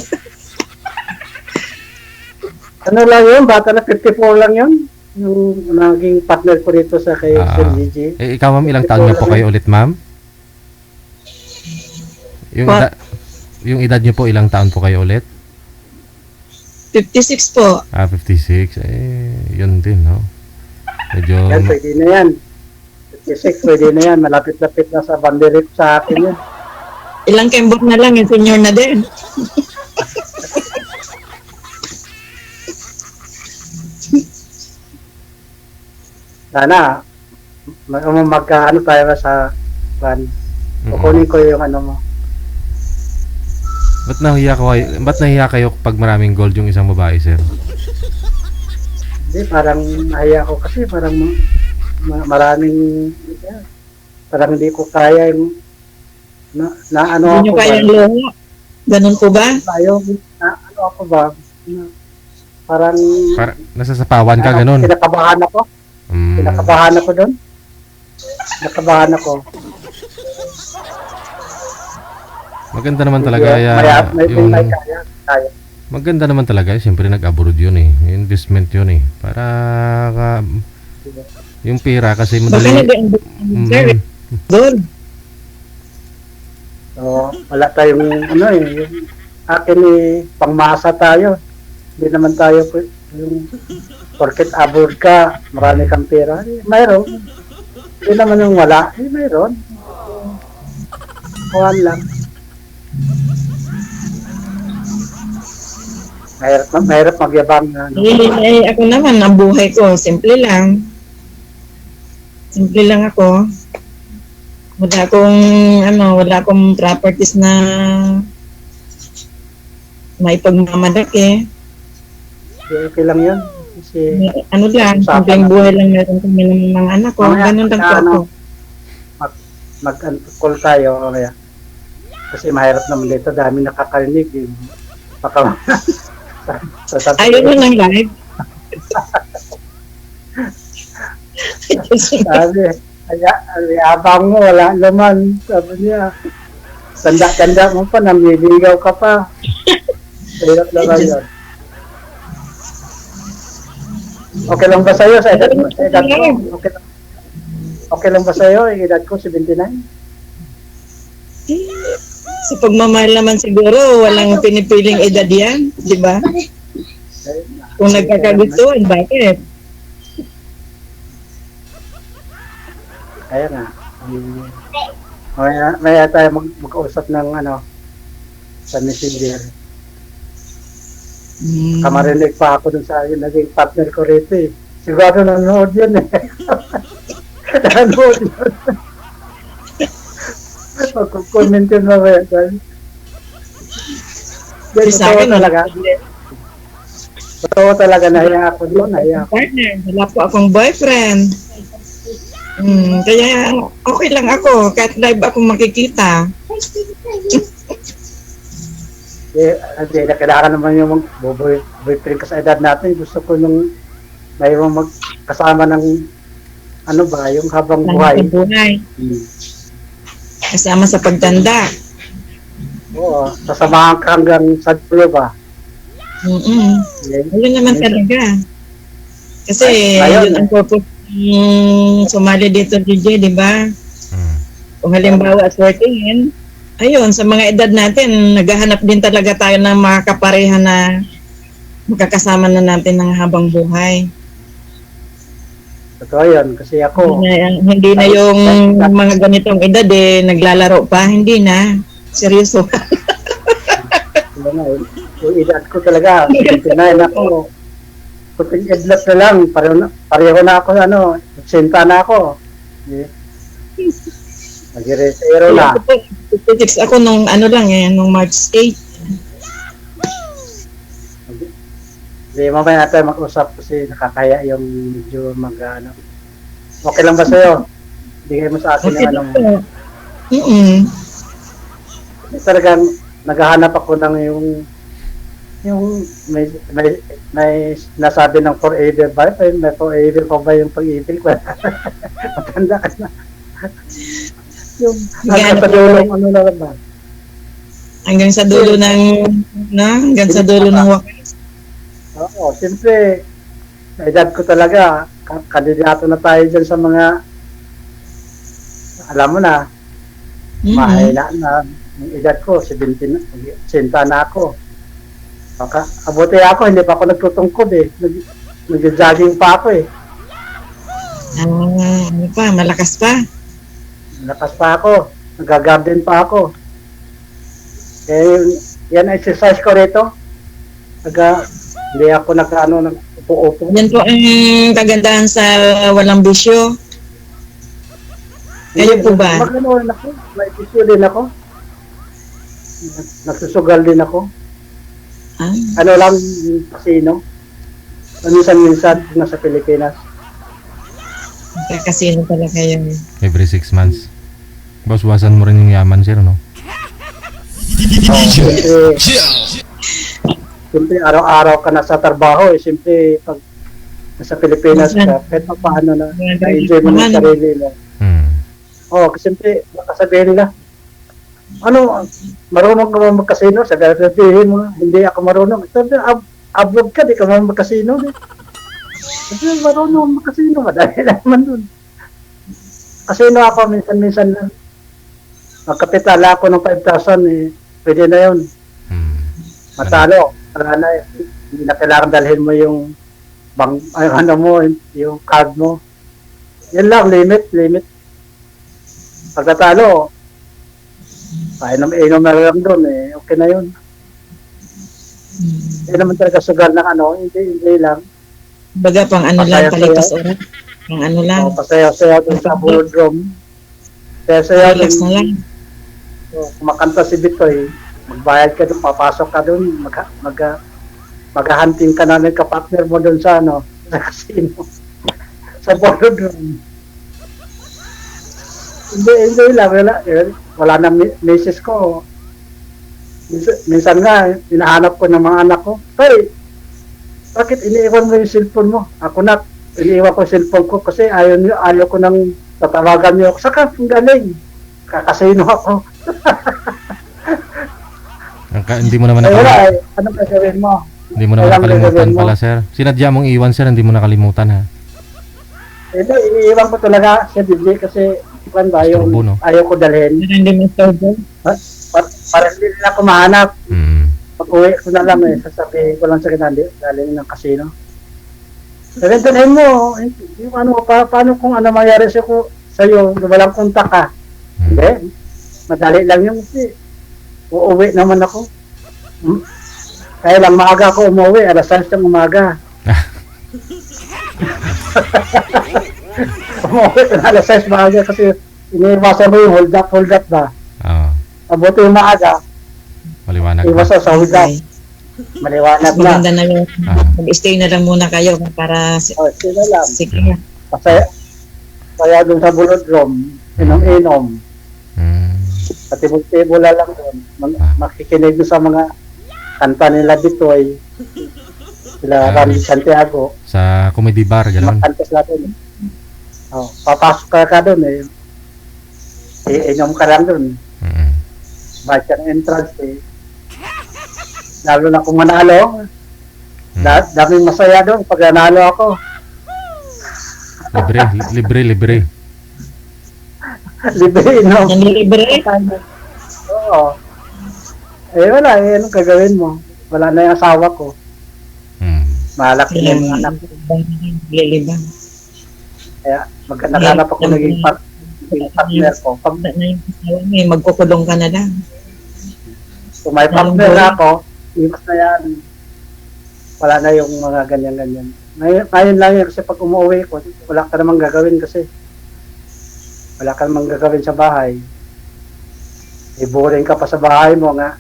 Ano lang yun? Bata na 54 lang yun. Yung naging partner ko dito sa kay Sir Gigi. Ikaw ma'am, ilang taon niyo po kayo ulit ma'am? Yung edad niyo po, ilang taon po kayo ulit? 56 po. 56. Yun din, no? Medyo... Yan, pwede na yan. 56, pwede na yan. Malapit-lapit na sa bandirit sa akin yan. Ilang kembot na lang, yung senior na din. Sana, magkaano tayo sa van. Kukunin ko yung ano mo. Ba't nahiya kayo pag maraming gold yung isang babae, sir? Hindi, parang nahiya ko kasi parang maraming parang hindi ko kaya yung na ano Hindi nyo ako kaya yung loho. Ganun po ba? Ayaw, ano ako ba? Parang Nasasapawan ka, ganun. kinakabahan ako. Kinakabahan ako doon. Kinakabahan ako. Maganda naman talaga yung... Maganda naman talaga, siyempre nag-abroad yun eh. Investment yun eh. Para yung pera kasi Baka madali. nag-investment, sir. Gold. So, wala tayong ano eh. Yung akin eh, pangmasa tayo. Hindi naman tayo yung porket abroad ka, marami kang pera. Mayroon. Hindi naman yung wala. Mayroon. Kuhan lang. Mahirap magyabang na. Ako naman, ang buhay ko, simple lang. Simple lang ako. Wala akong properties na maipagmamalaki. Okay lang yun. Kasi, Simpleng buhay lang meron kami ng mga anak ko. Ganun lang po ako. Mag-call tayo. Mamaya. Kasi mahirap naman dito. Dami nakakarinig. Baka Ayun yun ang live. sabi, abang mo, wala naman. Sabi niya, tanda mo pa, namiligaw ka pa. Hirap naman yun. Okay lang ba sa'yo? Sa edad ko? Okay lang ba sa'yo? Edad ko, 79? Sa pagmamahal naman siguro, walang pinipiling edad yan. Di ba? Kung nagkakagustuhan, bakit? Kaya nga. Maya tayo mag-usap ng sa messenger. Kamarinig pa ako dun sa naging partner ko rito eh. Siguro nanonood yun eh. Nanonood yun. Magkukomment yun mamaya. Totoo talaga. Totoo talaga, nahiya ako doon. Partner, wala po akong boyfriend. Kaya okay lang ako kahit live ako makikita. Kailangan naman yung boyfriend ka sa edad natin. Gusto ko yung mayroong magkasama ng yung habang buhay. Kasama sa pagtanda. Oo, sasamahan ka hanggang sa dulo ba? Ayun naman talaga. Kasi yun ang purpose sumali dito, DJ, di ba? Kung halimbawa at 14, ayun, sa mga edad natin, naghahanap din talaga tayo ng mga kapareha na makakasama na natin ng habang buhay. Totoo yun, kasi ako... Hindi na yung mga ganitong edad naglalaro pa, hindi na. Seryoso. Yung edad ko talaga, 79 ako. Puting edlat na lang, pareho na ako, 80 na ako. Mag-retiro na. 56 ako nung nung March 8. Hindi, mamaya natin mag-usap kasi nakakaya yung medyo ano. Okay lang ba sa'yo? Bigay mo sa akin Okay yung lang po. talagang naghahanap ako ng yung may nasabi ng forever ba? May forever pa ba yung pag-ibig? Matanda ka na. Yung hanggang sa dulo, ano na ba? Hanggang sa dulo ng, hanggang sa dulo ng wakas. Oo, siyempre, sa edad ko talaga, kandidato na tayo dyan sa mga, alam mo na, mahina na, yung edad ko, 70 na ako. Baka, abuti ako, hindi pa ako nagtutungkod eh. Nag-jogging pa ako eh. Ano pa, malakas pa. Lakas pa ako. Nag-garden pa ako. Eh, yan exercise ko rito. Hindi ako nag-upo-upo. Yan po ang kagandahan sa walang bisyo. Kayo po ba? Magano rin ako. May tissue din ako. Nagsusugal din ako. Ano lang, kasino. Minsan-minsan, nasa Pilipinas. Kasino pala kayo. Every 6 months. Boss, wasan mo rin yung yaman, sir, no? DJ Joe. Siyempre, araw-araw ka na sa trabaho. Siyempre, pag nasa Pilipinas ka, kahit pa paano na-enjoy mo ng sarili mo. Siyempre, makasabihin nila, marunong ka ba magkasino? Sabihin mo, hindi ako marunong. Sabi, abroad ka, di ka man magkasino. Sabi, marunong magkasino. Madali naman dun. Kasino ako, minsan-minsan lang. Magkapitala ako ng 5,000, pwede na yun. Matalo. Wala na, hindi na kailangan dalhin mo yung yung card mo. Yan lang, limit. Pagkatalo, inom na lang doon okay na yun. Hindi naman talaga sugal ng hindi lang. Baga pang lang, palipas oras. Pang lang. Pasayaw-sayaw doon sa boardroom. Pasayaw Relax na lang. Kumakanta si Bitoy, magbayad ka doon, papasok ka doon, maghahunting ka na ng kapartner mo doon sa sa casino. Sa boardroom. Hindi lang, wala na misis ko. Minsan nga, hinahanap ko ng mga anak ko, "Tay, bakit iniiwan mo yung cellphone mo?" Ako na, iniiwan ko yung cellphone ko kasi ayaw ko nang tatawagan niyo ako. Saka, ang galing. Kakasino ako. Hindi mo naman Anong gagawin mo? Hindi mo naman nakalimutan pala, sir. Sinadya mong iwan, sir, hindi mo nakalimutan, ha? Hindi, iniiwan ko talaga si DJ kasi Turbo, no? ayaw ko dalhin. Hindi mo turbo. Para hindi nila ako mahanap. Pag uwi ko na lang sasabihin ko lang sa kanila, galing ng casino. Sabihin, dalhin mo, paano kung ano mangyari sa'yo, walang kontak ka. Hindi, madali lang yung uuwi naman ako. Kaya lang maaga ako umuwi, 6:00 ng umaga. Umuwi na 6:00 maaga kasi iniiwasan mo yung hold up ba? Mabuti yung maaga. Maliwanag. Iwasan sa hold up. Maliwanag na. Maganda na yung mag-stay na lang muna kayo para Sino lang. sige. Kaya doon sa boardroom, inom-inom. Patibol-tibol lang doon. Makikinig doon sa mga kanta nila Bitoy. Sila Randy Santiago. Sa comedy bar, gano'n. Makantas natin. Papasok ka doon iinom ka lang doon. Bakit ka ng entrance lalo na kung manalo. Daming masaya doon pag nanalo ako. Libre. Libre, no? Libre? Oo. Wala, anong gagawin mo? Wala na yung asawa ko. Malaki na yung anak ko. Lilibang. Kaya naghanap ako naging partner ko. Pag magkukulong ka na lang. kung may partner na ako, iwas na yan. Wala na yung mga ganyan-ganyan. Ngayon lang yun kasi pag umuwi ko, wala ka namang gagawin kasi. Wala ka namang gagawin sa bahay. Boring ka pa sa bahay mo nga.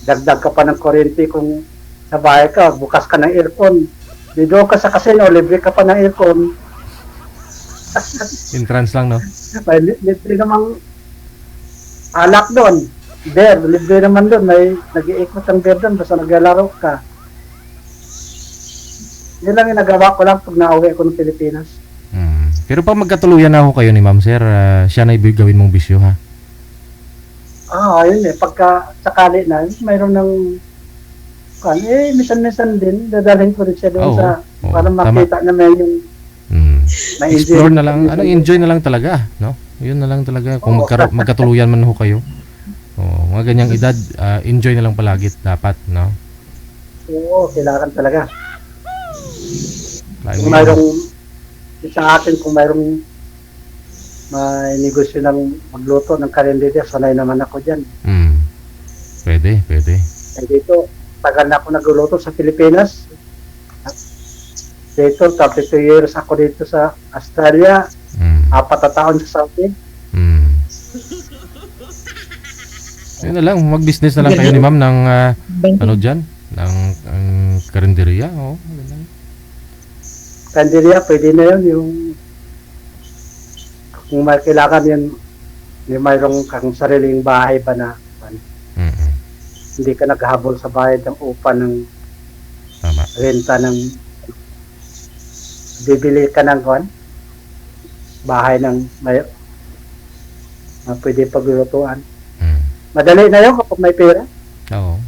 Dagdag ka pa ng kuryente kung sa bahay ka, bukas ka ng aircon. Dito ka sa casino, libre ka pa ng aircon. Entrance lang, no? May libre namang alak doon. Beer, libre naman doon. May nag-iikot ang beer doon basta naglalaro ka. Yun lang yung nagawa ko lang pag nauwi ako ng Pilipinas. Pero pag magkatuluyan na ako kayo ni ma'am sir, siya na gawin mong bisyo, ha? Yun eh. Pagka sakali na, mayroon ng minsan-minsan din, dadalhin ko rin siya doon Oo, sa, oo, para makita naman yung may Explore na lang, enjoy na lang talaga, no? Yun na lang talaga. Kung Oo. magkatuluyan man ho kayo. Mga ganyang edad, enjoy na lang palagi dapat, no? Oo, kailangan talaga. Layo Kung yun. mayroong, sa akin, kung mayroong may negosyo ng magluto ng karinderya, sanay naman ako dyan. Pwede. Eh dito, tagal na ako nagluluto sa Pilipinas. Dito, 32 years ako dito sa Australia. 4 na taon sa Saudi. Yun na lang, mag-business na lang kayo ni ma'am ng ano dyan? Ng karinderya, ganun. Karinderya, pwede na yun. Yung, kung may kailangan yun, yung mayroong kang sariling bahay ba na hindi ka naghahabol sa bayad ng upa ng Tama. renta ng bibili ka ng bahay ng may pwede paglulutuan. Madali na yun kapag may pera. Oo.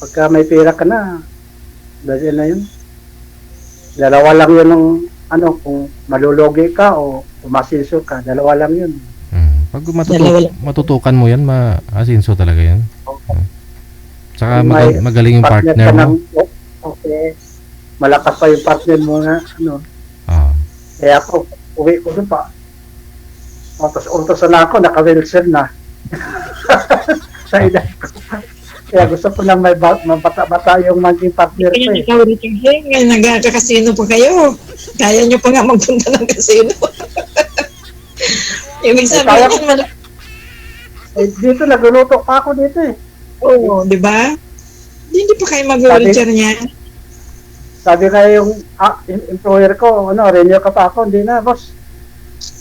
Pagka may pera ka na, dali na yun. Dalawa lang yun ng kung malulugi ka o umasinso ka, dalawa lang yun. Pag matutukan mo yan, maasinso talaga yan. Saka May magaling yung partner mo. Okay. Malakas pa yung partner mo na Kaya ako, uwi ko doon pa. Utos na ako, naka-wheelchair na. Sa edad ko. Kaya gusto ko na may bata yung maging partner ko Kaya eh. ikaw rin ngayon, nagkakasino pa kayo. Kaya nyo pa nga magpunta ng kasino. Ibig Kaya sabihin, dito, nagluluto pa ako dito eh. oo, di ba? Hindi pa kayo mag-wheelchair niya. Sabi nga yung employer ko, renew ka pa ako, hindi na, boss.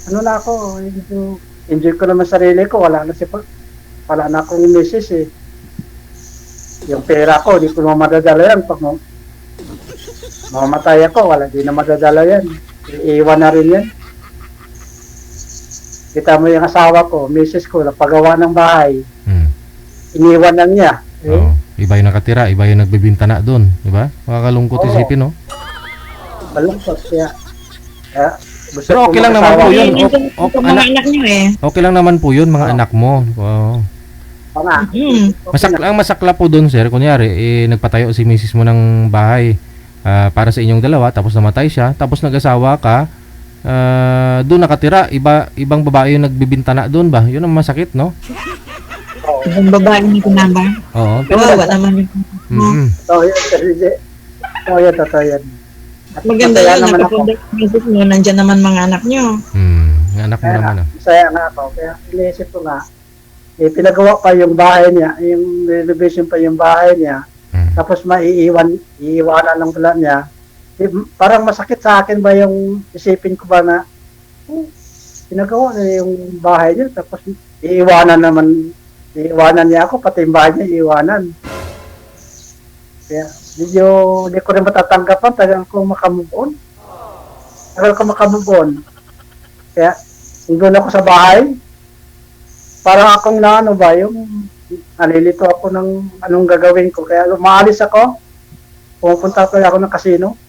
Na ako, enjoy ko naman sarili ko, wala na akong misis eh. Yung pera ko, di ko naman madadala yan. Pag mamatay ako, di na madadala yan. Iiwan na rin yan. Kita mo yung asawa ko, misis ko, napagawa ng bahay. Iniwan na niya. Iba yung nakatira, iba yung nagbibintana doon, di ba? Makakalungkot isipin, no? Malungkot kaya gusto Pero ko okay lang naman mag-asawa. po yun. Mga anak nyo eh. Okay lang naman po yun, mga anak mo. Oo nga. Ang masakla po doon, sir, kunyari, nagpatayo si misis mo ng bahay para sa inyong dalawa, tapos namatay siya, tapos nag-asawa ka, doon nakatira, ibang babae yung nagbibintana doon ba? Yun ang masakit, no? Ibang babae ni Kunamba. Oo. Kawawa naman yung Totoo yan. At maganda masaya yun, naman ako. nakapunta sa isip nyo, nandyan naman mga anak nyo. Ang anak mo naman, Masaya nga ako. Kaya iniisip ko nga, pinagawa pa yung bahay niya, yung renovation pa yung bahay niya, tapos iiwanan lang pala niya. Parang masakit sa akin ba yung isipin ko ba na pinagawa na yung bahay niya, tapos iiwanan niya ako, pati yung bahay niya iiwanan. Kaya hindi ko rin matatanggapan, tagal ko makamove on. Kaya doon ako sa bahay, parang akong yung nalilito ako ng anong gagawin ko. Kaya umaalis ako, pumunta ako ng casino.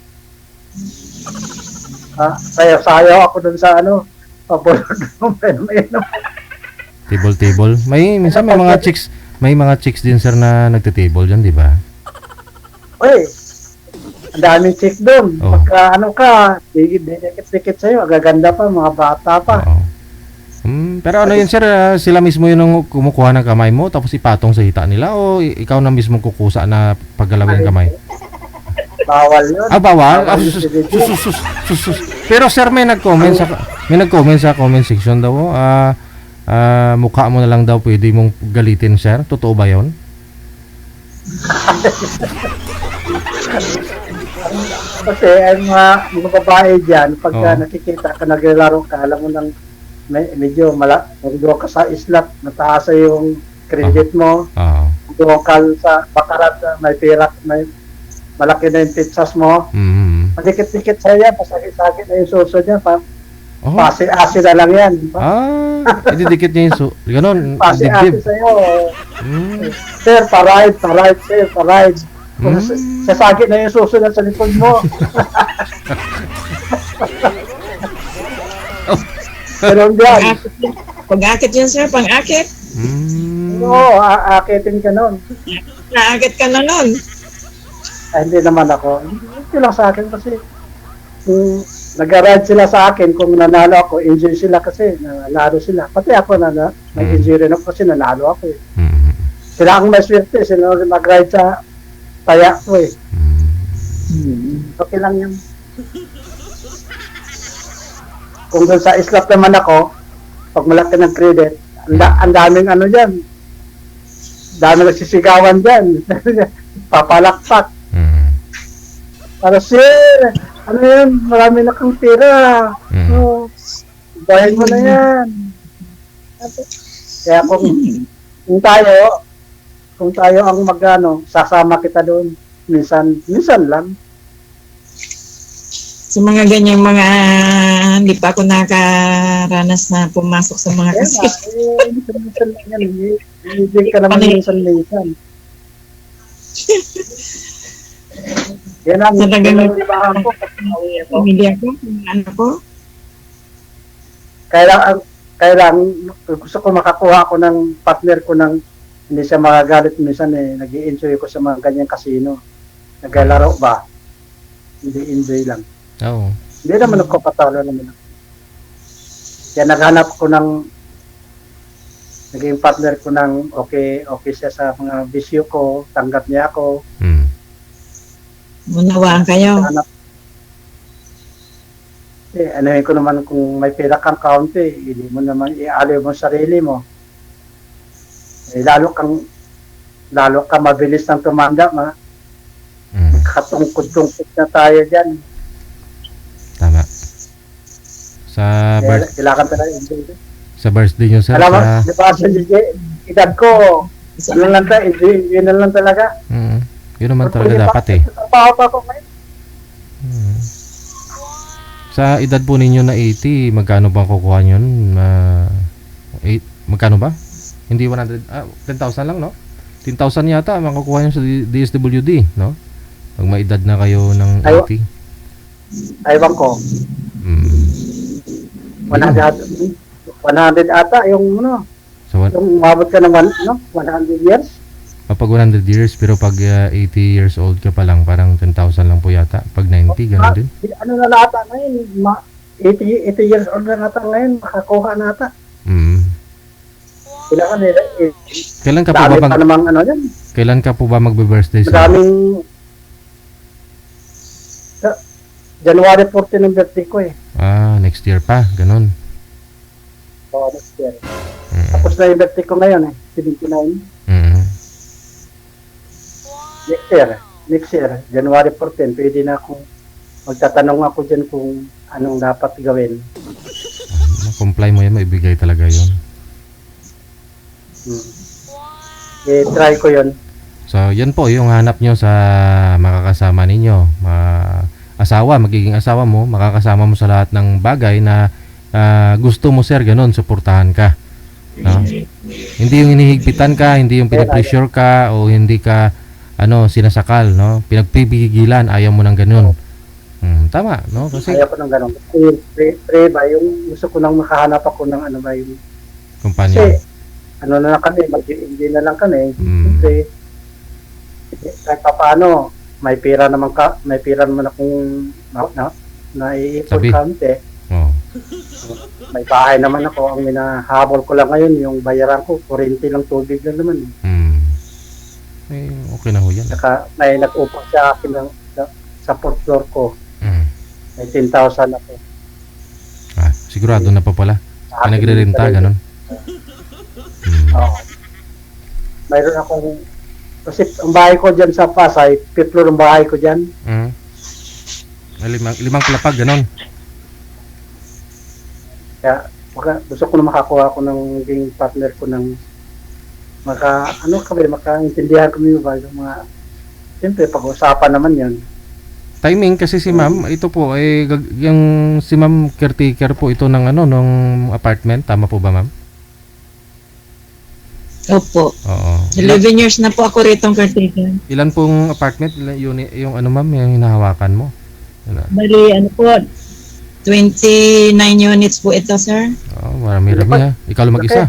Sayaw ako dun sa pabulod ng Table. Minsan may mga chicks din, sir, na nagte-table dyan, di ba? Uy, ang daming chick doon. Oh. Pagka dikit-dikit sa'yo, agaganda pa, mga bata pa. Oo. Pero yun, sir, sila mismo yun ang kumukuha ng kamay mo tapos ipatong sa hita nila o ikaw na mismo kukusa na paggalawin ng kamay? Bawal yun. Bawal? Sus. Pero sir, may nag-comment sa comment section daw, mukha mo na lang daw pwede mong galitin, sir. Totoo ba yun? Kasi ang mga babae dyan, pagka Oo. nakikita ka, naglalaro ka, alam mo nang medyo doon ka sa islat, mataas yung credit mo, Oo. doon ka sa bakarat, may pera, may malaki na yung pizzas mo, Mm. madikit-dikit sa'yo yan, pasakit-sakit na yung suso dyan, Oh. pasi-asi na lang yan. Ididikit niya yung ganon, Pasi-asi dibdib. sa'yo. Mm. Sir, paride, sir, paride. Mm. Sasakit na yung suso na sa likod mo. Ganun dyan. Pag-akit yun, sir, pang-akit. Mm. Oo, aakitin ka nun. Naakit ka na nun. Ay, hindi naman ako. Hindi lang sa akin kasi kung nag-ride sila sa akin, kung nanalo ako, enjoy sila kasi nanalo sila. Pati ako nag-enjoy rin ako kasi nanalo ako eh. Mm. Sila ang may swerte, sila rin mag-ride sa taya ko eh. Okay lang yun. Kung doon sa islap naman ako, pag malaki ng credit, ang daming ano dyan. Daming nagsisigawan dyan. Papalakpak. Mm. Para sir, ano yun, marami na kang tira. Oh, bayan mo na yan. Kaya kung tayo ang magano, sasama kita doon. Minsan lang. Sa mga ganyang mga, hindi pa ako nakaranas na pumasok sa mga Kaya kasi. minsan lang yan. Hindi ka naman minsan. Yan ang libahan ko. Pamilya ko, ano ko. Kailang gusto ko makakuha ako ng partner ko ng hindi siya magagalit minsan eh. Nag-i-enjoy ko sa mga ganyang kasino. Naglalaro ba? Hindi enjoy lang. Oo. Hindi naman ako patalo naman. Kaya naghanap ko ng naging partner ko ng okay siya sa mga bisyo ko, tanggap niya ako. Mm. Munawaan kayo. Hanap. Anuhin ko naman kung may pera kang kaunti, hindi mo naman ialiw mo sarili mo. Lalo ka mabilis ng tumanggap, Mm. katungkod-tungkod na tayo dyan. Tama. Sa Kailangan pala enjoy. sa birthday niyo, sir, Alam mo, sa di ba sa edad ko, ano lang tayo, enjoy na lang talaga. yun naman talaga dapat eh. Trabaho pa ako ngayon. Sa edad po ninyo na 80, magkano bang kukuha niyo? Magkano ba? Hindi 100, 10,000 lang, no? 10,000 yata makukuha niyo sa DSWD, no? Pag may edad na kayo ng 80. Aywan ko, Mm. 100 ata yung ano, So, yung umabot ka ng 100 years. pag 100 years, pero pag 80 years old ka pa lang, parang 10,000 lang po yata. Pag 90, ganun din. Ano na nata ngayon, 80 years old na nata ngayon, makakuha nata. Mm. Kailangan nila, Kailan ka po dami ba pa namang ano yan, kailan ka po ba magbe-birthday, sir? madaming, January 14 ang birthday ko eh. Next year pa, ganun. So, next year. Mm. Tapos na yung birthday ko ngayon eh, 79. Mm. Next year, January 14, pwede na akong magtatanong ako dyan kung anong dapat gawin. Comply mo yan, maibigay talaga yun. Try ko yun. So, yan po yung hanap nyo sa makakasama ninyo. Magiging asawa mo, makakasama mo sa lahat ng bagay na gusto mo, sir, ganun, suportahan ka. No? Hindi yung hinihigpitan ka, hindi yung pinipressure ka, o hindi ka sinasakal, no? Pinagpipigilan, ayaw mo ng ganun. Tama, no? Kasi Ayaw ko ng gano'n. Pray ba, yung gusto ko nang makahanap ako ng ano ba yung... kumpanya. Kasi, ano na lang kami, mag-i-enjoy na lang kami. Siyempre, kahit pa paano, may pera naman akong naiipon Sabi. kaunti. Oh. May bahay naman ako. Ang minahabol ko lang ngayon, yung bayaran ko, 40 lang tubig lang naman. Okay na ho yan. Saka may nag-upang sa akin sa fourth floor ko. May 10,000 ako. Sigurado na pa pala. Sa akin, Nagre-renta, ganun. Oo. Mayroon akong Kasi ang bahay ko dyan sa Pasay, 5th floor ang bahay ko dyan. Limang palapag, ganon. Kaya gusto ko na makakuha ko ng maging partner ko ng makaintindihan ko yung mga, siyempre pag-usapan naman yan. Timing kasi si ma'am, ito po yung si ma'am caretaker po ito ng ng apartment, tama po ba ma'am? Opo. Oo. 11 years na po ako rito caretaker. Ilan pong apartment, ilan unit, yung ma'am, yung hinahawakan mo? Bali, po, 29 units po ito, sir. Oh, marami-rami ha. Ikaw lang mag-isa.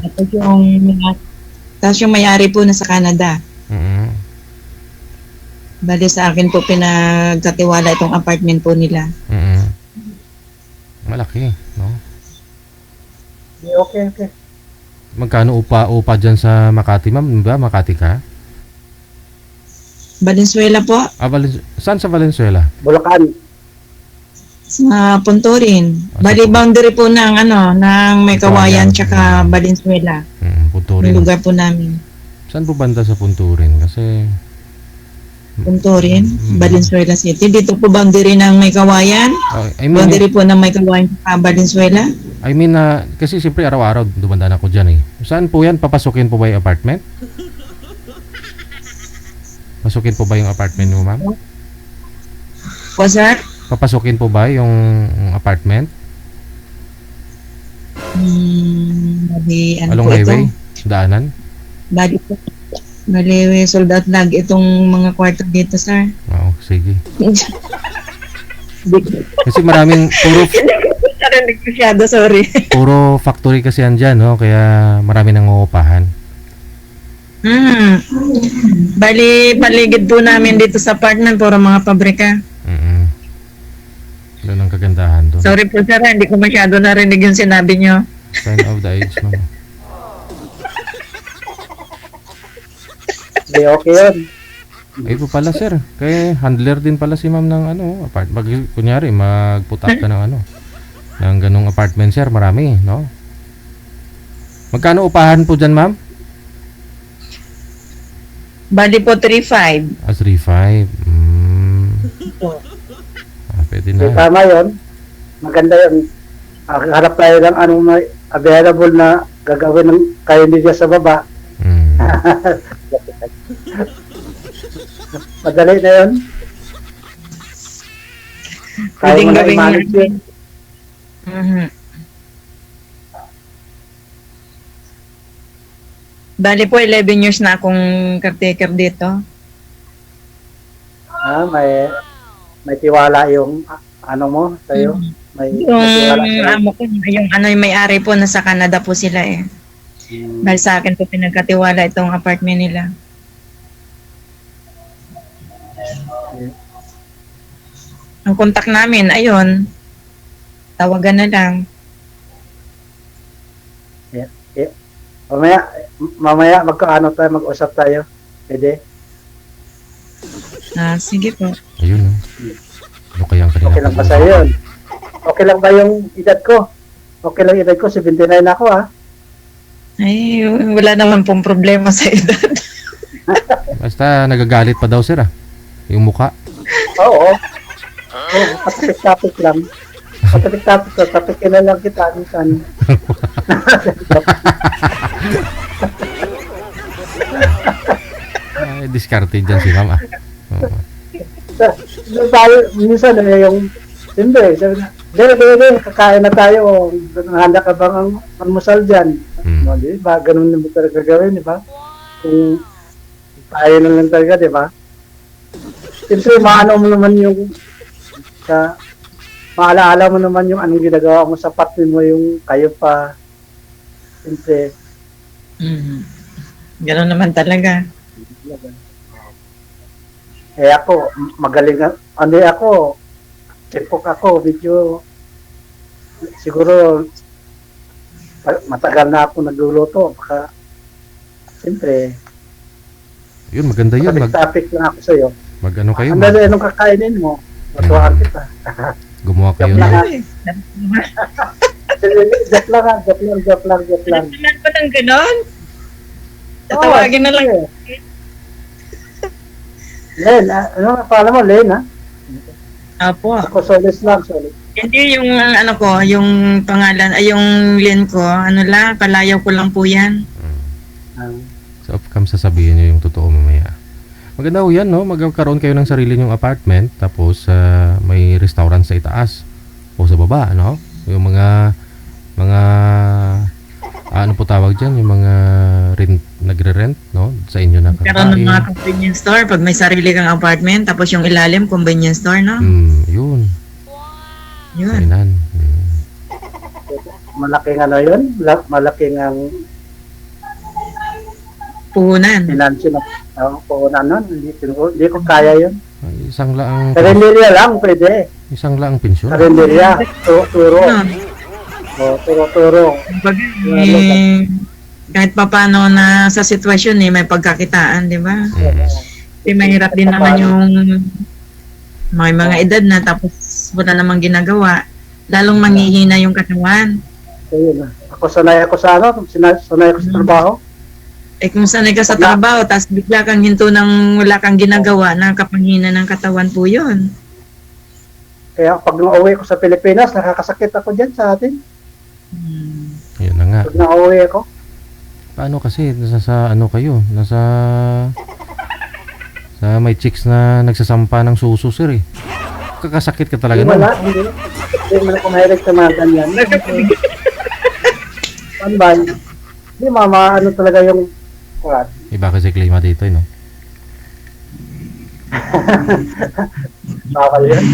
Tapos yung may-ari po na sa Canada. Bali sa akin po pinagkatiwala itong apartment po nila. Malaki, no? Okay. Magkano upa dyan sa Makati, ma'am? Ba, Makati ka? Valenzuela po, Saan sa Valenzuela? Bulacan. sa Punturin. Bali boundary po ng ng May Kawayan tsaka Valenzuela. Yung Punturin. lugar po namin. Saan po banda sa Punturin? Kasi Punturin, Valenzuela City. Dito po boundary ng May Kawayan. Boundary po ng May Kawayan tsaka Valenzuela. I mean, kasi siyempre araw-araw dumandaan ako dyan eh. Saan po yan? Papasukin po ba yung apartment? Pasukin po ba yung apartment mo, ma'am? Po, sir? Papasukin po ba yung apartment? Bali, Along po highway? ito? Daanan? Bali po. Bali, sold out lag itong mga kwarto dito, sir. Oo, sige. Kasi maraming sorry. puro factory kasi yan dyan, no? Kaya marami nang uupahan. Bali, paligid po namin dito sa apartment, puro mga pabrika. Doon ang kagandahan doon. Sorry po, sir, hindi ko masyado narinig yung sinabi nyo. Sign of the age, ma'am. Hindi, okay yun. Ay po pala, sir. Kaya handler din pala si ma'am ng apartment. Kunyari, magputak ka ng ng ganung apartment, sir. Marami, no? Magkano upahan po dyan, ma'am? Bali po, 3.5. 3.5. Pwede na. Tama yun. Maganda yun. Harap tayo ng may available na gagawin ng kayo nila sa baba. Madali na yun. Pwedeng mo na gawin i-manage yun. Bali po, 11 years na akong caretaker dito. May tiwala yung mo sa'yo. May tiwala Yung sa'yo. amo ko, yung yung may-ari po, nasa Canada po sila eh. Dahil sa akin po pinagkatiwala itong apartment nila. Ang contact namin, ayun, tawagan na lang. Mamaya mag-usap tayo. Pwede? Sige po. Ayun, no? Ano kaya ang kanila? Okay lang ba sa'yo yun? Okay lang ba yung edad ko? Okay lang edad ko, 79 ako Ay, wala naman pong problema sa edad. Basta nagagalit pa daw, sir, yung mukha. Oo. Patapik-tapik lang. Patapik na lang kita. Discarded dyan si ma'am, Minsan yung siyempre, sabi na, Dere, kakain na tayo. Handa ka bang ang almusal dyan? Di ba? Ganun naman talaga gawin, di ba? Kung tayo na lang talaga, di ba? Siyempre, maano mo naman yung maalaala mo naman yung anong ginagawa mo sa partner mo yung kayo pa. Siyempre. Ganun naman talaga. Ako, magaling ako, tipok ako, medyo siguro matagal na ako nagluluto, baka siyempre yun, maganda yun. topic lang ako sa'yo. Mag-ano kayo? Anong kakainin mo? Matuhan kita. Gumawa kayo na. Joke lang. Naman pa ng ganon? Tatawagin na lang. Len, ano ang pangalan mo? Len, ha? Opo. Ako Solis lang, Solis. Hindi yung ano ko, yung pangalan, ay yung lin ko, ano lang, kalayaw ko lang po yan. Ah, Sa off-cam sasabihin nyo yung totoo mamaya. Maganda ho yan, no? Magkaroon kayo ng sarili nyong apartment, tapos may restaurant sa itaas o sa baba, no? Yung mga ano po tawag dyan, yung mga nagre-rent, no? Sa inyo na Karoon ng mga convenience store, pag may sarili kang apartment, tapos yung ilalim, convenience store, no? Yun. Yun. Kainan. malaking ano yun? Malaking ang Puhunan. financial puhunan nun. Hindi ko kaya yun. Ay, isang laang Karinderya lang, pwede. isang laang pensyon. Karinderya, turo. Ano? Turo. Kumbaga, kahit pa paano na sa sitwasyon may pagkakitaan, di ba? Kasi mahirap din naman yung may mga edad na tapos wala namang ginagawa. Lalong manghihina yung katawan. Ayun. Ako sanay ako sa ano, sanay ako sa trabaho. Eh kung sanay ka sa trabaho, tapos bigla kang hinto ng wala kang ginagawa, nakapanghina ng katawan po yun. Kaya pag nauwi ko sa Pilipinas, nakakasakit ako dyan sa atin. Yun na nga. Pag nauwi ako. Paano kasi nasa ano kayo? Nasa may chicks na nagsasampa ng suso, sir, eh. Kakasakit ka talaga nun. Wala, hindi. Hindi mo na kumahilig sa mga ganyan. Ano ba? Hindi, mama, ano talaga yung what? Iba kasi klima dito, no? Bawal yan.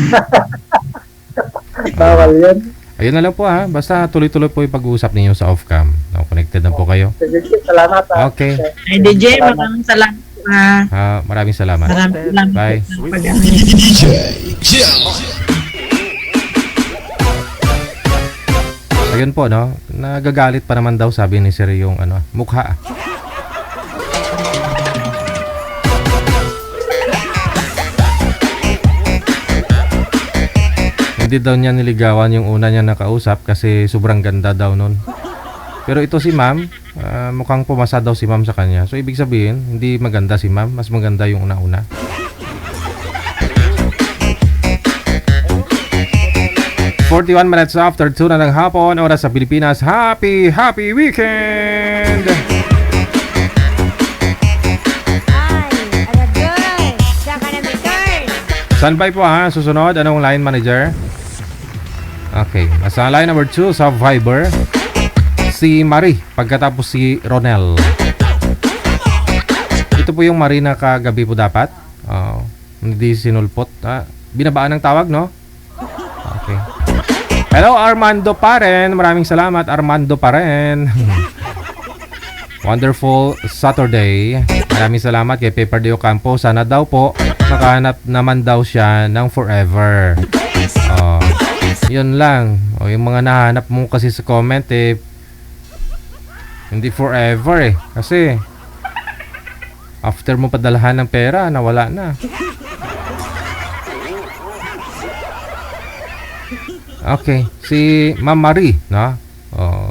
Bawal yan. Ayun na lang po, ha. Basta tuloy-tuloy po yung pag-uusap ninyo sa off-cam. Connected na po kayo. Sige, salamat. Okay. Ay, DJ, maraming salamat. Maraming salamat. Maraming salamat. Bye. DJ Jel. Ayun po, no? Nagagalit pa naman daw, sabi ni Sir, yung ano, mukha. Hindi daw niya niligawan yung una niya nakausap kasi sobrang ganda daw nun. Pero ito si ma'am, mukhang pumasa daw si ma'am sa kanya. So ibig sabihin, hindi maganda si ma'am, mas maganda yung una-una. ...41 minutes after 2 na ng hapon, oras sa Pilipinas. Happy weekend! Standby po, ha. Susunod, anong line manager? Okay, nasa line number 2 sa Viber, si Marie, pagkatapos si Ronel. Ito po yung Marie na kagabi po dapat. Hindi sinulpot. Binabaan ng tawag, no? Okay. Hello, Armando pa rin. Maraming salamat, Armando pa rin. Wonderful Saturday. Maraming salamat kay Pepper de Ocampo. Sana daw po makahanap naman daw siya ng forever. Yun lang. Yung mga nahanap mo kasi sa comment, hindi forever, kasi after mo padalahan ng pera, nawala na. Okay, si Ma'am Marie, no?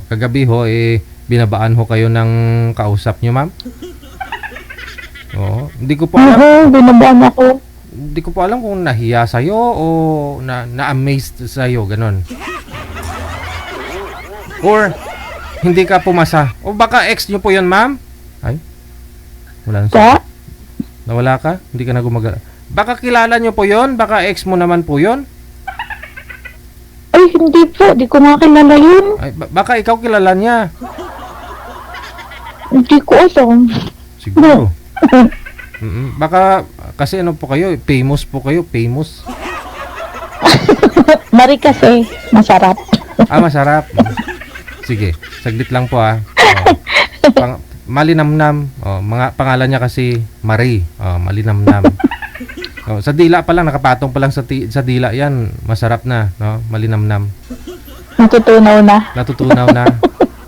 Kagabi ho, binabaan ho kayo ng kausap nyo, ma'am? Hindi ko po alam. Binabaan ako. Hindi ko po alam kung nahiya sa'yo o na-amazed sa'yo, ganon. Or hindi ka pumasa. O baka ex nyo po yun, ma'am? Ay, wala na siya. Nawala ka? Hindi ka na gumagala. Baka kilala nyo po yun? Baka ex mo naman po yun? Ay, hindi po. Di ko makilala yun. Ay, baka ikaw kilala niya. Hindi ko alam. Siguro. Baka kasi ano po kayo, famous po kayo, famous. Mari kasi, masarap. Masarap. Sige, saglit lang po, malinamnam. Mga pangalan niya kasi Marie. Malinamnam. Sa dila pa lang, nakapatong pa lang sa dila yan. Masarap na, no? Malinamnam. Natutunaw na. Natutunaw na.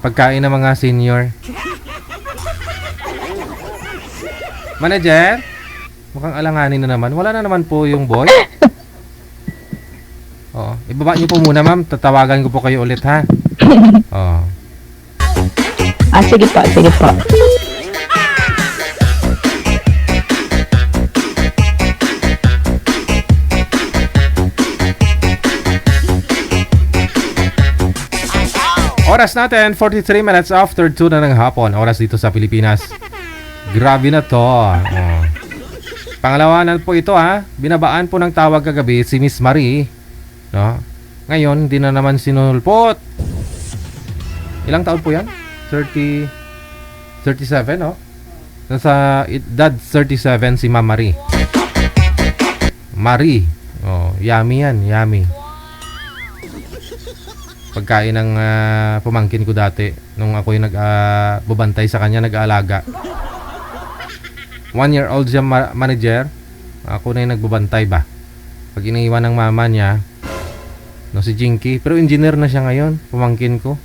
Pagkain ng mga senior. Manager? Mukhang alanganin na naman. Wala na naman po yung boy. Ibaba niyo po muna, ma'am. Tatawagan ko po kayo ulit, ha? Sige po, sige po. Oras natin, 43 minutes after 2 na ng hapon. Oras dito sa Pilipinas. Grabe na to. Oh. Pangalawanan po ito ha. Binabaan po ng tawag kagabi si Miss Marie. No? Ngayon, hindi na naman sinulpot. Ilang taon po yan? 37, no? Nasa edad 37 si Ma'am Marie. Marie. Oh, yummy yan, yummy. Pagkain ng pamangkin ko dati nung ako yung nagbabantay sa kanya, nag-aalaga. 1-year-old siya manager. Ako na yung nagbabantay ba. Pag iniiwan ng mama niya, no, si Jinky. Pero engineer na siya ngayon, pamangkin ko.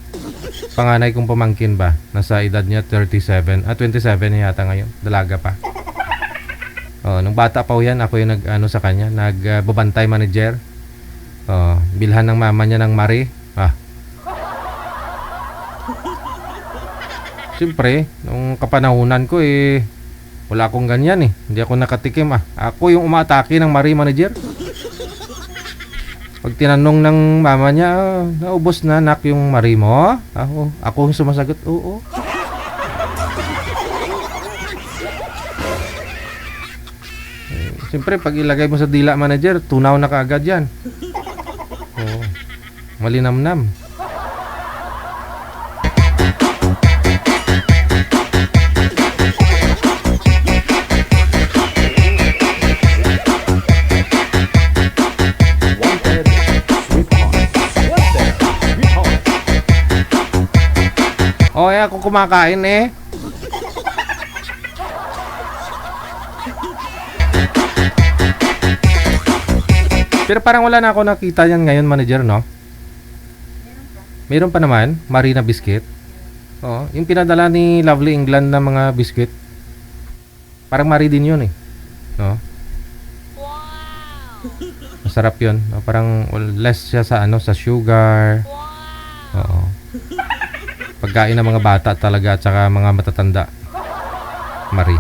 Panganay kong pamangkin ba. Nasa edad niya 27 na yata ngayon. Dalaga pa. Oh, nung bata pa yan, ako yung sa kanya, nagbabantay manager. Oh, bilhan ng mama niya ng Marie. Siyempre, nung kapanahunan ko wala akong ganyan Hindi ako nakatikim Ako yung umatake ng Marie manager. Pag tinanong ng mama niya, naubos na nak yung Marie mo? Ako yung sumasagot, oo. Siyempre, pag ilagay mo sa dila manager, tunaw na kaagad yan. Oo. Malinamnam. Ako kumakain Pero parang wala na ako nakita yan ngayon, manager, no? Meron pa naman, Marina Biscuit. Oo, yung pinadala ni Lovely England na mga biscuit. Parang Marie din yun no? Masarap yun. Parang less siya sa sa sugar. Oo. Pagkain ng mga bata talaga at saka mga matatanda. Marie.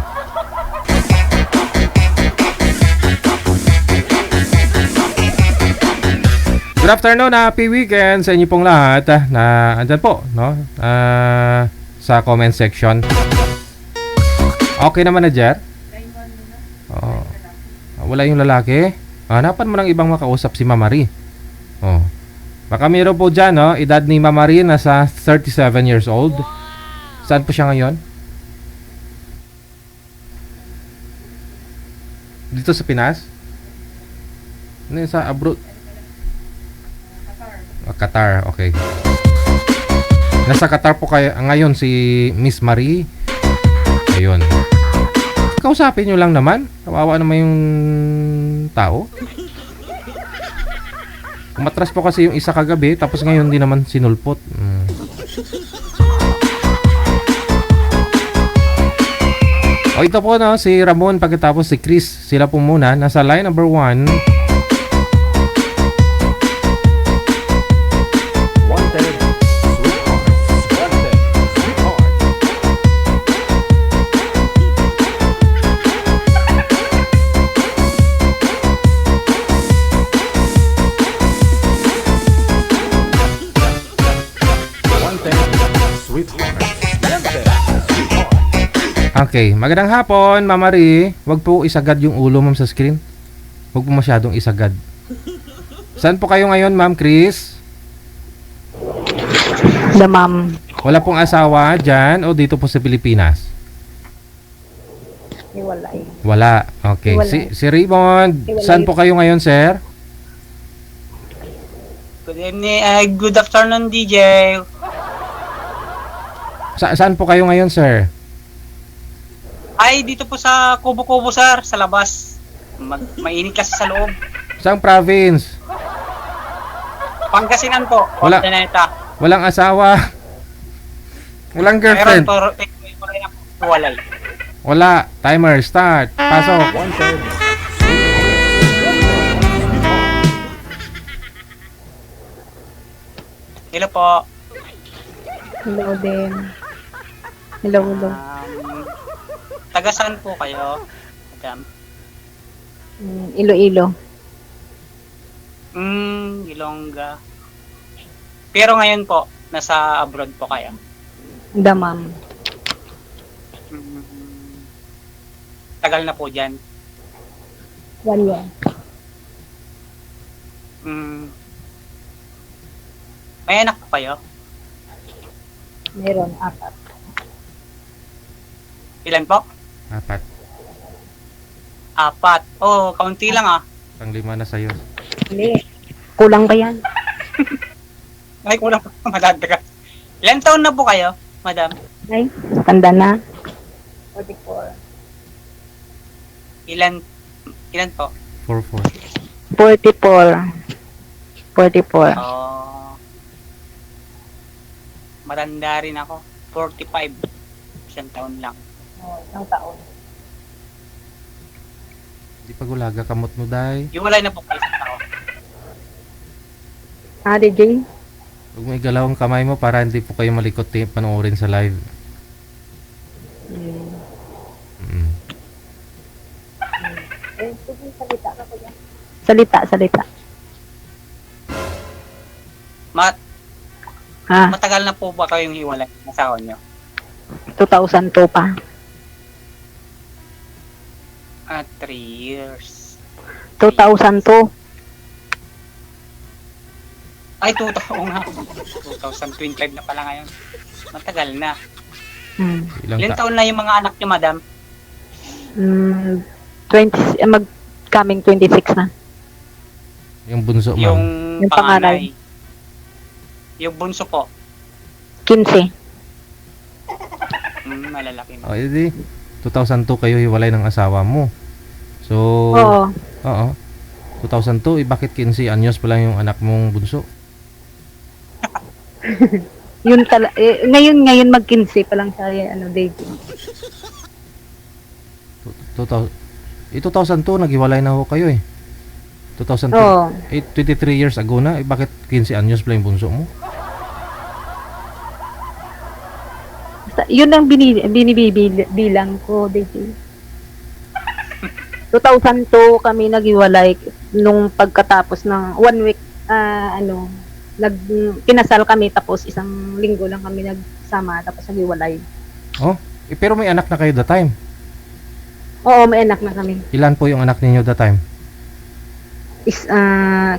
Good afternoon, happy weekend sa inyo pong lahat na andyan po, no? Sa comment section. Okay naman na, Jer? Oh. Wala yung lalaki? Hanapan mo ng ibang makausap si Ma'am Marie. Oh. Baka meron po dyan, no? Edad ni Ma'am Marie nasa 37 years old. Saan po siya ngayon? Dito sa Pinas? Sa abroad? Qatar, okay. Nasa Qatar po kayo ngayon si Miss Marie. Ayun. Kausapin nyo lang naman. Kawawa naman yung tao. Umatras po kasi yung isa kagabi, tapos ngayon di naman sinulpot. O ito po, no, si Ramon pagkatapos si Chris. Sila po muna, nasa line number 1. Okay, magandang hapon, Ma'am Marie. Huwag po isagad yung ulo, ma'am, sa screen. Huwag po masyadong isagad. Saan po kayo ngayon, Ma'am Chris? Ma'am. Wala pong asawa dyan o dito po sa Pilipinas? Wala Wala. Okay. Si Raymond, saan po kayo ngayon, sir? Good evening, good afternoon, DJ. Saan po kayo ngayon, sir? Ay, dito po sa Kubo-Kubo, sir, sa labas. Mainit kasi sa loob. Saang province? Pangasinan po. Wala. Ordaneta. Walang asawa? Walang girlfriend? Walay. Wala. Timer, start. Pasok. Hello po. Hello din. Hello. Taga saan po kayo? Madam? Iloilo. Ilongga. Pero ngayon po, Nasa abroad po kayo? Damam. Mm, tagal na po dyan. 1 year. Mm, may anak po kayo? Meron, 4. Ilan po? 4. 4. Oh, kaunti lang ah. Pang-5 na sa'yo. Hindi. Kulang ba yan? Ay, kulang pa. Madadagal. Ilan taon na po kayo, madam? Ay, tanda na. 44. Ilan po? 4-4. 44. 44. Oh. Matanda rin ako. 45. Isang taon lang. Oh, isang taon. Di pa gulaga kamot mo, day. Iwalay na po kayo isang taon. Ah, DJ? Huwag mo igalaw ang kamay mo para hindi po kayo malikot panoorin sa live. Mm. Salita ka ko yan. Salita. Ah, Matagal na po ba kayong hiwalay ng asawa nyo? 2002 pa. 3 years. 2002. Ay, 2000 nga. 2025 na pala ngayon. Matagal na. Ilang Ilan taon na yung mga anak nyo, madam? 20, coming 26 na. Yung bunso, Yung ma'am. Yung panganay. Yung bunso po. 15. Malalaki na. O, edi, 2002 kayo hiwalay ng asawa mo. So, Oo. oo. 2002, bakit 15 anyos pa lang yung anak mong bunso? Yun ngayon mag-15 pa lang siya, dating. 2002, naghiwalay na ho kayo eh. 2002, Oo. 23 years ago na, bakit 15 anyos pa lang yung bunso mo? Yun ang binibilang ko, dating. 2002 kami naghiwalay nung pagkatapos ng 1 week, kinasal kami tapos isang linggo lang kami nagsama tapos naghiwalay. Oh, pero may anak na kayo that time. Oo, may anak na kami. Ilan po yung anak ninyo that time?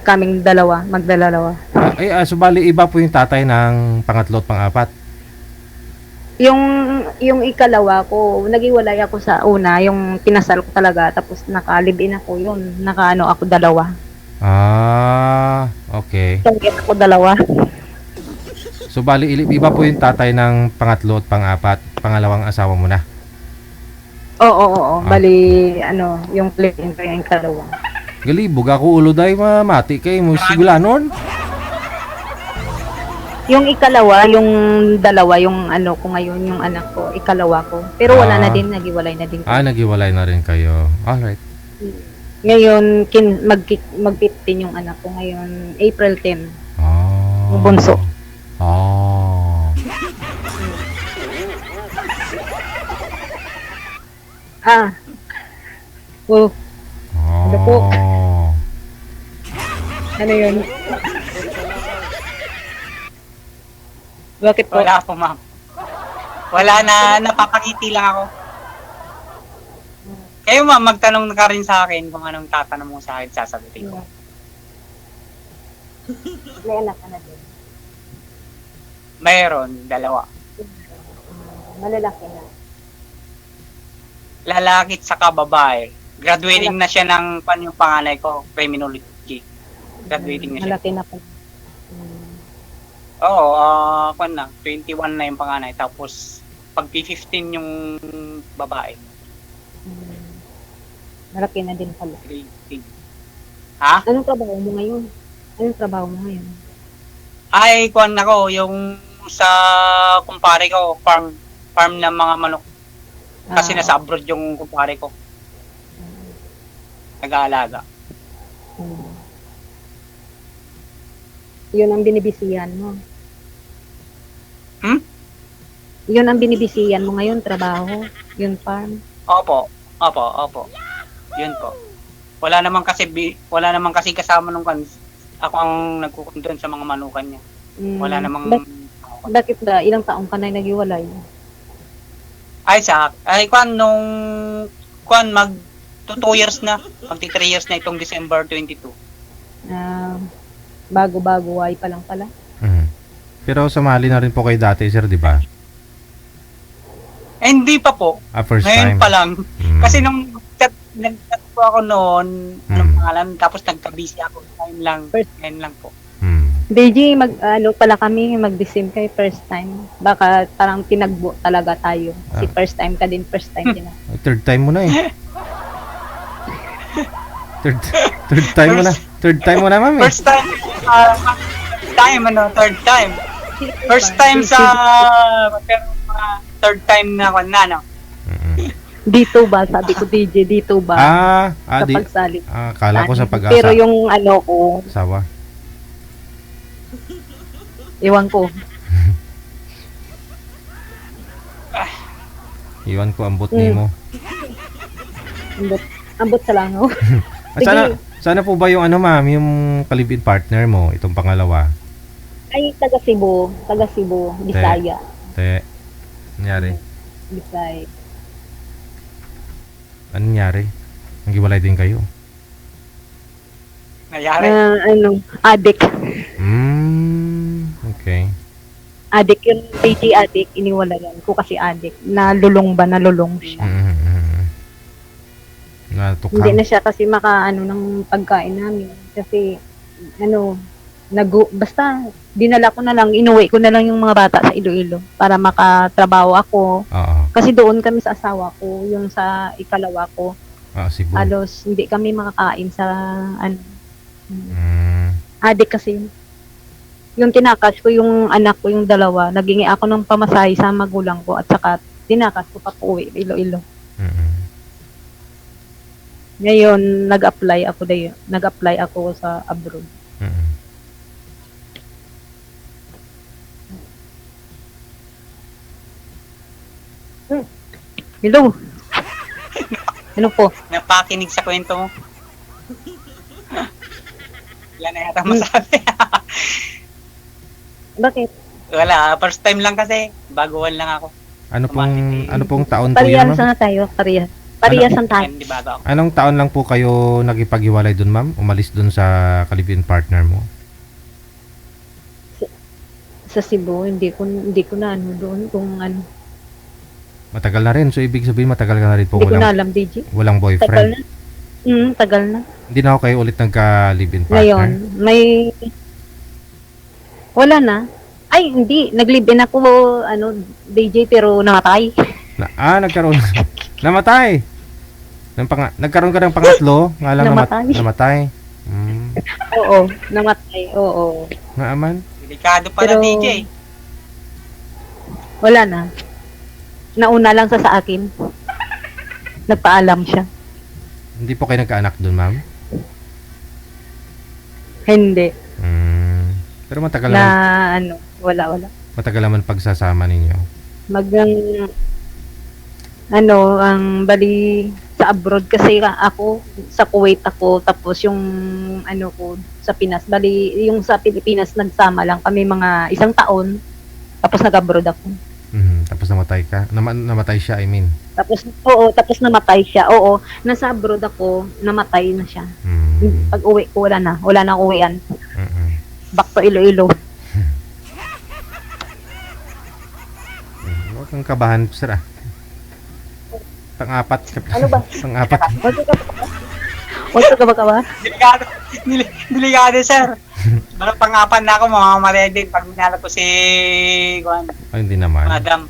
Kaming magdalawa. Subali iba po yung tatay ng pangatlo at pang-apat. Yung ikalawa ko, naghiwalay ako sa una, yung pinasal ko talaga, tapos naka-live-in ako yun, ako dalawa. Okay. Tanggit ako dalawa. So bali iba po yung tatay ng pangatlo at pang-apat, pangalawang asawa mo na. Oo. Bali, yung live-in ko yung ikalawa. Galibog ako ulo day mati kay mo sigulanon. Yung ikalawa, yung dalawa, yung ko ngayon, yung anak ko, ikalawa ko. Pero wala na din, naghiwalay na din. Naghiwalay na rin kayo. Alright. Ngayon, mag-15 yung anak ko ngayon, April 10. Yung bunso. Ano po? Ano yun? Bakit po? Wala po, ma'am. Wala na, napapangiti lang ako. Kayo, ma'am, magtanong ka rin sa akin kung anong tatanong mo sa akin, sasagutin ko. May anak ka na din. Mayroon, 2. Malalaki na. Lalaki at saka babae. Graduating na siya ng yung panganay ko, criminology. Graduating na siya. Malaki na po. Oo, 21 na yung panganay. Tapos, pag P15 yung babae. Malaki na din pala. Ha? Anong trabaho mo ngayon? Ay, kuwan ako, yung sa kumpare ko, farm ng mga manok. Kasi nasa abroad yung kumpare ko. Nag-aalaga. Yun ang binibisihan mo. Hmm? Yun ang binibisihan mo ngayon, trabaho, yung farm. Opo. Yun po. Wala naman kasi kasama nung ako ang nagkukundon sa mga manukan niya. Wala namang Bakit ba? Ilang taong ka na naghiwalay? Kwan, mag 2 years na. Magti 3 years na itong December 22. Bago-bago ay pa lang pala. Pero sumali na rin po kayo dati, sir, di ba? Hindi pa po. First Ngayon time. pa lang. Kasi nung nag-chat po ako noon, anong pangalan, tapos nagka-busy ako. Ngayon lang po. DJ, pala kami, mag-decim kay first time. Baka parang tinagbo talaga tayo. Si first time ka din, first time din ako. Third time mo na eh. Third time mo na. Third time mo na, ma'am eh. Third time. First time sa, pero third time na ako na, no? Dito ba? Sabi ko, DJ, dito ba? Sa pagsalit. Kala ko sa pag-asa. Pero yung ko, Sawa. iwan ko. Iwan ko ambot nimo. Ambot sa langaw. Sana po ba yung ma'am, yung kalibin partner mo, itong pangalawa? Ay, taga Cebu, Bisaya. Nangyari? Bisaya. Ano nangyari? Naghiwalay din kayo? Nangyari? Adik. Okay. Adik yun, DJ adik, iniwalayan ko kasi adik. Nalulong siya. Natukang. Hindi na siya kasi ng pagkain namin. Kasi, basta, dinala ko na lang, inuwi ko na lang yung mga bata sa Iloilo para makatrabaho ako. Oo. Kasi doon kami sa asawa ko, yung sa ikalawa ko. Cebu. Halos, hindi kami makakain sa, adik kasi. Yung tinakas ko, yung anak ko, yung dalawa, nagingi ako ng pamasahe sa magulang ko at saka tinakas ko pa po uwi, Iloilo. Ngayon, nag-apply ako sa abroad. Hello. Ano po? Napakinig sa kwento mo. Wala na yata masabi. Bakit? Wala, first time lang kasi. Baguhan lang ako. Ano pong taon po yun, Parehas ma'am? na tayo, Pariyasan tayo. Hindi bago ako. Anong taon lang po kayo nagipaghiwalay dun, ma'am? Umalis dun sa kalibin partner mo? Sa Cebu, hindi ko na doon kung Matagal na rin. So, ibig sabihin, matagal ka na rin po Hindi ko na alam, DJ. walang Tagal boyfriend. na. Tagal na. Hindi na ako kayo ulit nagka-live-in partner? Ngayon, wala na. Ay, hindi. Nag-live-in ako, DJ, pero namatay. Nagkaroon. Namatay. Nagkaroon ka ng pangatlo. Nga lang namatay. Oo, namatay. Oo. Nga aman. Delikado pala, Pero, DJ. Wala na. Nauna lang sa akin. Nagpaalam siya. Hindi po kayo nagkaanak dun, ma'am? Hindi. Pero matagal naman. Wala. Matagal naman pagsasama ninyo. Ang bali sa abroad kasi ako, sa Kuwait ako, tapos yung ko sa Pinas, bali yung sa Pilipinas nagsama lang kami mga 1 taon, tapos nag-abroad ako. Tapos namatay ka? Namatay siya, I mean. Tapos namatay siya. Oo, nasa abroad ako, namatay na siya. Pag uwi ko, wala na uwian. Back to Iloilo. Huwag kang kabahan, sir. Pang-apat. Ano ba? Pang-apat. Huwag ka ba? Delikado, sir. Parang pangapan na ako, mamamatay din pag minala ko si Juan. Ay, hindi naman. Madam.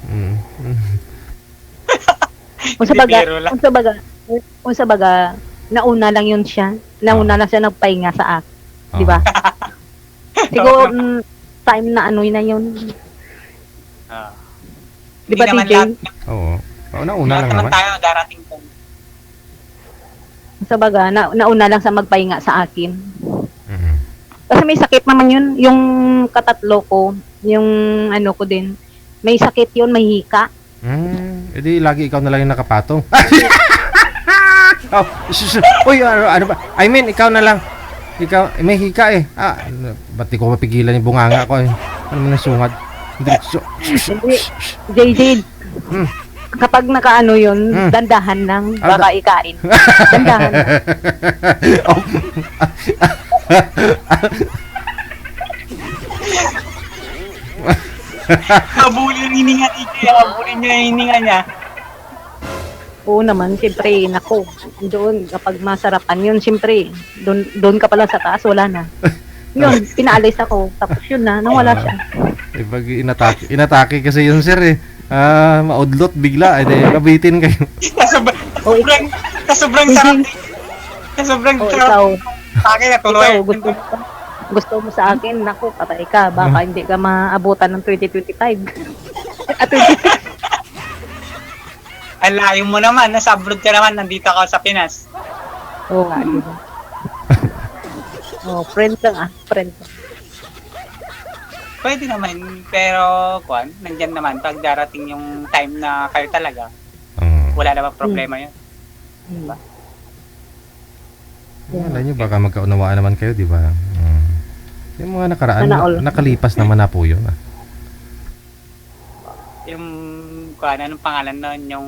Kung sa baga, nauna lang yun siya. Nauna lang siya nagpahinga sa akin. Di ba? Siguro, time na na yun. Di ba, Hindi naman DJ? Oo. Nauna lang naman. tayo darating po. Sa baga, nauna lang sa magpahinga sa akin. Kasi may sakit naman yun. Yung katatlo ko, yung ko din, may sakit yun, may hika. Edi lagi ikaw na lang yung nakapatong. Uy, ano ba? I mean, ikaw na lang. Ikaw, may hika eh. Ba't di ko mapigilan yung bunganga ko eh. Ano man yung sungad? Diretso. Hindi. JJ, kapag nakaano yun, dandahan lang, baka ikain. Dandahan lang. Oh. Habulin yung hininga ni Jay. Habulin niya yung hininga niya. Oo naman, siyempre, nako. Doon, kapag masarapan yun, siyempre, doon ka pala sa taas, wala na. Yun, pinaalis ako. Tapos yun na, nawala siya. Pag inatake kasi yun sir eh. Maudlot bigla, kabitin kayo. Kasobrang sarap. Kasobrang O, sarap. ikaw, Akin na tuloy. gusto mo sa akin, naku, patay ka. Baka hindi ka maabutan ng 2025. At 26. Ang layo mo naman. Nasa abroad ka naman. Nandito ka sa Pinas. Oo nga, diba? Oh, friend lang friend lang. Pwede naman. Pero, nandyan naman. Pag darating yung time na kayo talaga, wala naman problema yun. Alam nyo, baka magkaunawaan naman kayo, di ba? Yung mga nakaraan, Sana all. nakalipas naman na po yun. Yung, anong pangalan nun, yung,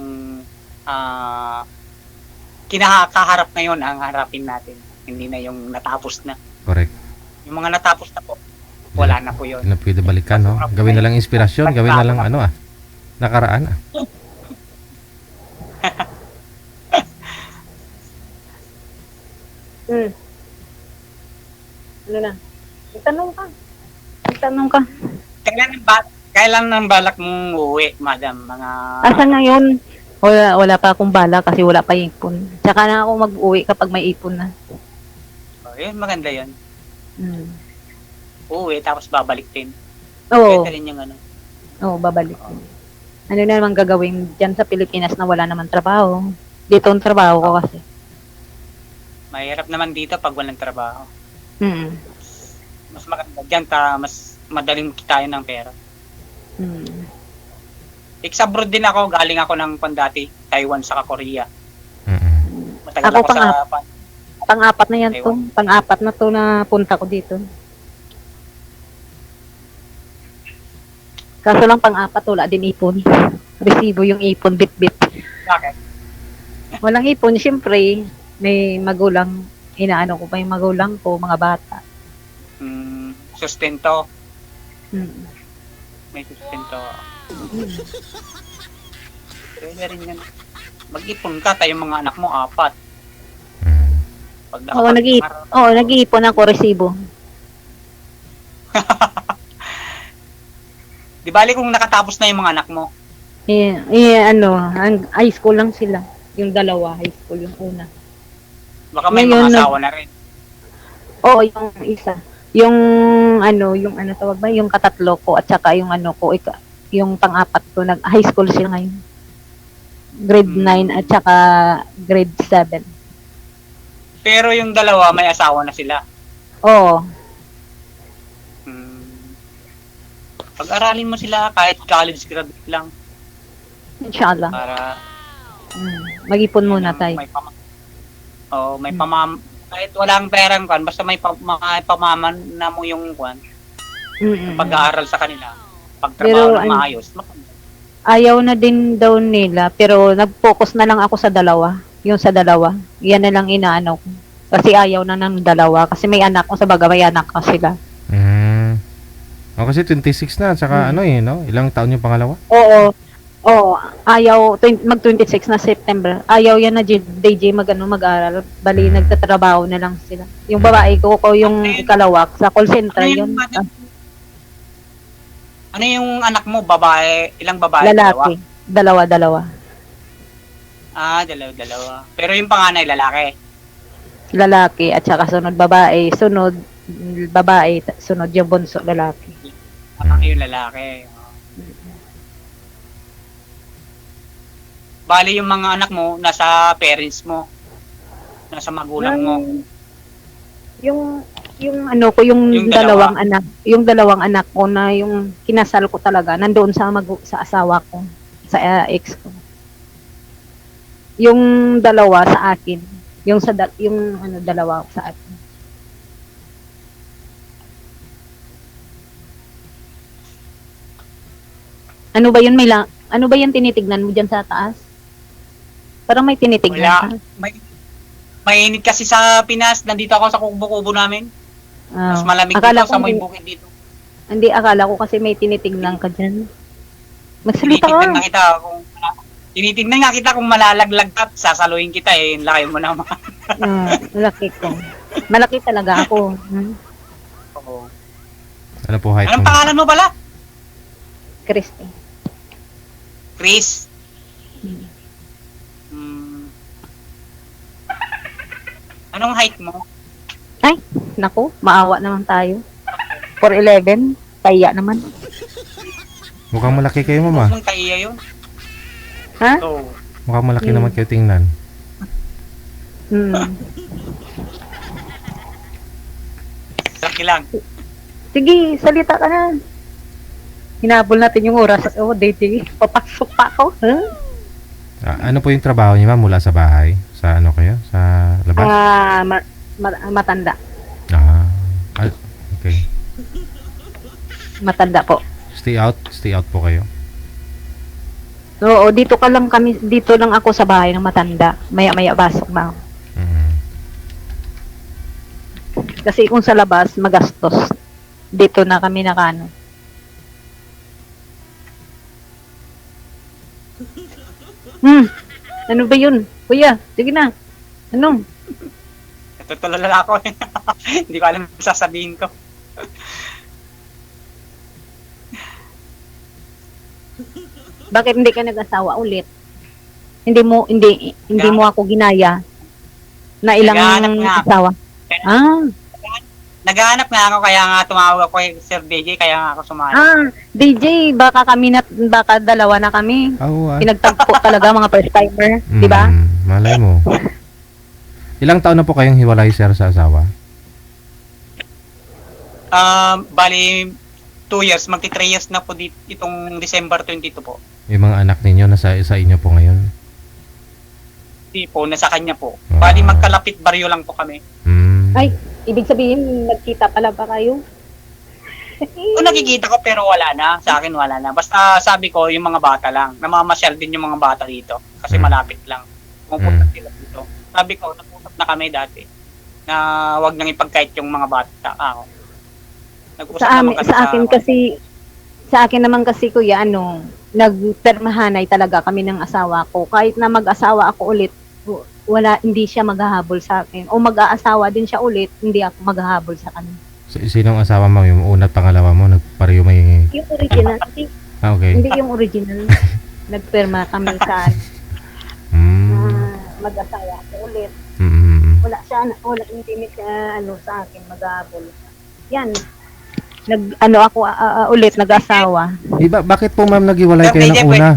kinakaharap ngayon ang harapin natin. Hindi na yung natapos na. Correct. Yung mga natapos na po, wala na po yun. Hindi na pwede balikan, no? Gawin na lang inspirasyon, gawin na lang nakaraan. Ano na? Magtanong ka. Kailan ang balak mong uuwi, madam? Mga... Asa ngayon? Wala pa akong bala kasi wala pa ipon. Tsaka na ako mag-uwi kapag may ipon na. Yun, maganda yun. Oo, Uuwi, tapos babalik din. Pwede rin yung babalik. Ano na naman gagawin dyan sa Pilipinas na wala naman trabaho? Dito ang trabaho ko kasi. Mahirap naman dito pag walang trabaho. Mas maganda dyan, mas madaling kitain ng pera. Abroad din ako, galing ako ng pandati, Taiwan saka Korea. Matagal Ako ako sa pang-apat na yan to. Pang-apat na to na punta ko dito. Kaso lang pang-apat, wala din ipon. Resibo yung ipon, bit-bit. Bakit? Walang ipon, siyempre, may magulang, inaano ko pa yung magulang ko, mga bata. Sustento. May sustento. Pwede rin yan. Mag-ipon ka, tayong mga anak mo, 4. Pag nag-iipon ako, resibo. Di bali kung nakatapos na yung mga anak mo. High school lang sila. Yung dalawa, high school, yung una. Baka may Ngayon, mga asawa na rin. Oo, yung isa. Yung tawag ba? Yung katatlo ko at saka yung yung pang-apat ko, high school sila ngayon. Grade 9 at saka grade 7. Pero yung dalawa, may asawa na sila. Oo. Pag-aralin mo sila kahit college graduate lang. Inshallah. Para mag-ipon muna tayo. May kahit walang perang basta may pamaman na mo yung pag-aaral sa kanila. Pagtrabaho ng maayos. Ayaw na din daw nila, pero nag-focus na lang ako sa dalawa. Yung sa dalawa. Yan na lang inaano ko. Kasi ayaw na ng dalawa. Kasi may anak ko, sa baga may anak ko sila. Kasi 26 na, saka ilang taon yung pangalawa? Oo, ayaw, mag-26 na September. Ayaw yan na DJ mag-aral. Bali, nagtatrabaho na lang sila. Yung babae ko yung ikalawak, sa call center yun. Ano yung anak mo? Babae? Ilang babae? Lalaki. Dalawa. Dalawa. Pero yung panganay, lalaki? Lalaki, at saka sunod babae, sunod yung bunso, lalaki. Yung lalaki. Bali yung mga anak mo, nasa parents mo. Nasa magulang mo. Yung dalawang anak ko na yung kinasal ko talaga, nandoon sa asawa ko, sa ex ko. Yung dalawa sa akin, dalawa sa akin. Ano ba yun? Ano ba yung tinitignan mo dyan sa taas? Parang may tinitignan Wala. ka. Mainit kasi sa Pinas. Nandito ako sa kubo-kubo namin. Mas malamig Akala dito sa ko may may- bukid dito. Hindi, akala ko kasi may tinitignan ka dyan. Magsalita Tinitignan na ka. kita kung tinitignan nga kita kung malalaglag ka at sasaluhin kita eh. Laki mo naman. Malaki ko. Malaki talaga ako. Oo. Ano po height Anong mo? pangalan mo pala? Christy. Chris. Hmm. Anong height mo? Ay, naku, maawa naman tayo. 4'11", taya naman. Mukhang malaki kayo, mama. Huwag mong kaiya yun. Ha? Oo. Mukhang malaki naman kayo tingnan. Laki lang. Sige, salita ka na. Hinabol natin yung oras. Oh, DJ, papasok pa ako. Huh? Ano po yung trabaho niyo, ma'am, mula sa bahay? Sa ano kayo? Sa labas? Matanda. Okay. Matanda po. Stay out po kayo. Oo, dito lang ako sa bahay ng matanda. Maya-maya pasok na ako. Kasi kung sa labas, magastos. Dito na kami nakano. Ano ba yun? Kuya, sige na. Ano? Natutulala ako eh. Hindi ko alam ang sasabihin ko. Bakit hindi ka nag-asawa ulit? Hindi mo ako ginaya na ilang Naghahanap nga ako. asawa. Naghahanap nga ako kaya nga tumawag ako kay Sir DJ kaya nga ako sumali. DJ, baka dalawa na kami. Pinagtagpo talaga mga first timer, di ba? Malay mo. Ilang taon na po kayong hiwalay, sir, sa asawa? Bali 2 years, magti 3 years na po itong December 22 po. Yung mga anak ninyo nasa sa inyo po ngayon? Hindi po, nasa kanya po. Bali magkalapit baryo lang po kami. Ay, ibig sabihin, nagkita pala ba kayo? Kung nakikita ko pero wala na, sa akin wala na. Basta sabi ko yung mga bata lang, namamasyal din yung mga bata dito kasi malapit lang. Pumunta sila dito. Sabi ko, nag-usap na kami dati na wag nang ipagkait yung mga bata. Sa akin naman kasi kuya, nagpermahanay talaga kami ng asawa ko. Kahit na mag-asawa ako ulit, hindi siya maghahabol sa akin. O mag-aasawa din siya ulit, hindi ako maghahabol sa kanya. Sinong asawa mo? Yung una at pangalawa mo? Nagpareho may... Yung original. Okay. Hindi yung original. Nagperma kami sa mag-asawa ako ulit. Wala hindi siya sa akin maghahabol. Yan. Ulit nag-asawa. Bakit po, ma'am, naghiwalay kayo ng una?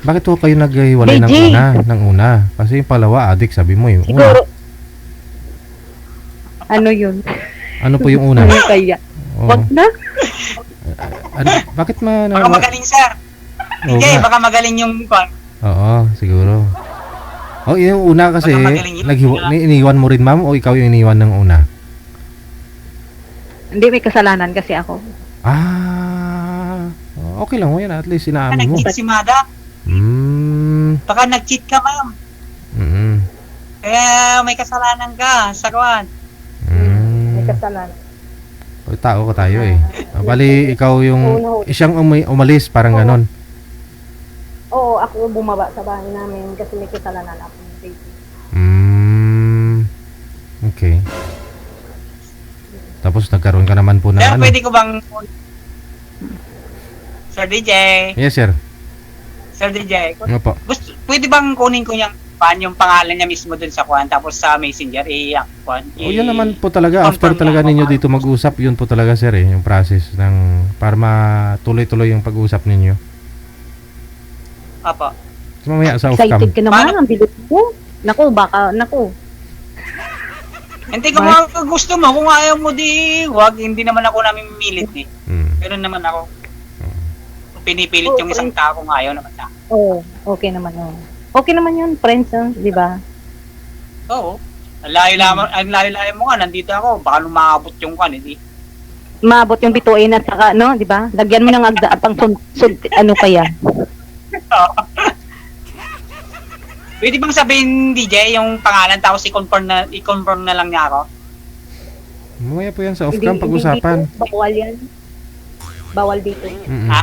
Bakit po kayo naghiwalay ng una? Kasi yung palawa, adik, sabi mo yung siguro, una. Ano yun? Ano po yung una? Kaya. Wag na. Bakit baka magaling, sir. Hindi, baka magaling yung kwan. Oo, siguro. Yung una kasi, iniwan mo rin, ma'am, o ikaw yung iniwan ng una? Hindi, may kasalanan kasi ako. Okay lang mo yan. At least sinaamin mo. Nag-cheat si Mada. Baka nag-cheat ka, ma'am. Kaya may kasalanan ka sa kwan. May kasalanan. Tao ko tayo eh. Bali, ikaw yung siyang umalis, parang ganon. Oo, ako bumaba sa bahay namin kasi may kasalanan ako. Okay. Tapos nagkaroon ka naman po ng Sir, pwede ko bang... Sir DJ? Yes, sir. Sir DJ, Opo. pwede bang kunin ko yung pangalan niya mismo dun sa kwan, tapos sa messenger, Yun naman po talaga, after talaga ninyo dito mag-usap, yun po talaga, sir, yung process para matuloy-tuloy yung pag-usap ninyo. Apa. Mamaya sa off-cam. Excited ka naman, ang bilis mo. Naku. Hindi kung gusto mo, kung ayaw mo wag, hindi naman ako namin mimilit eh. Pero naman ako. Pinipilit yung isang tao kung ayaw naman sa akin. Oo, okay naman yun. Okay naman yun, friends, di ba? Oo. Ang layo-layo mo nga, nandito ako, baka nung maabot yung kan, hindi. maabot yung bituin at saka, no, di ba? Lagyan mo ng agda, pang ano kaya? Pwede bang sabihin, DJ, yung pangalan tapos i-confirm na lang niya ako? Mamaya po yan sa off-cam pag-usapan. Dito, bawal yan. Bawal dito. Mm-mm. Ha?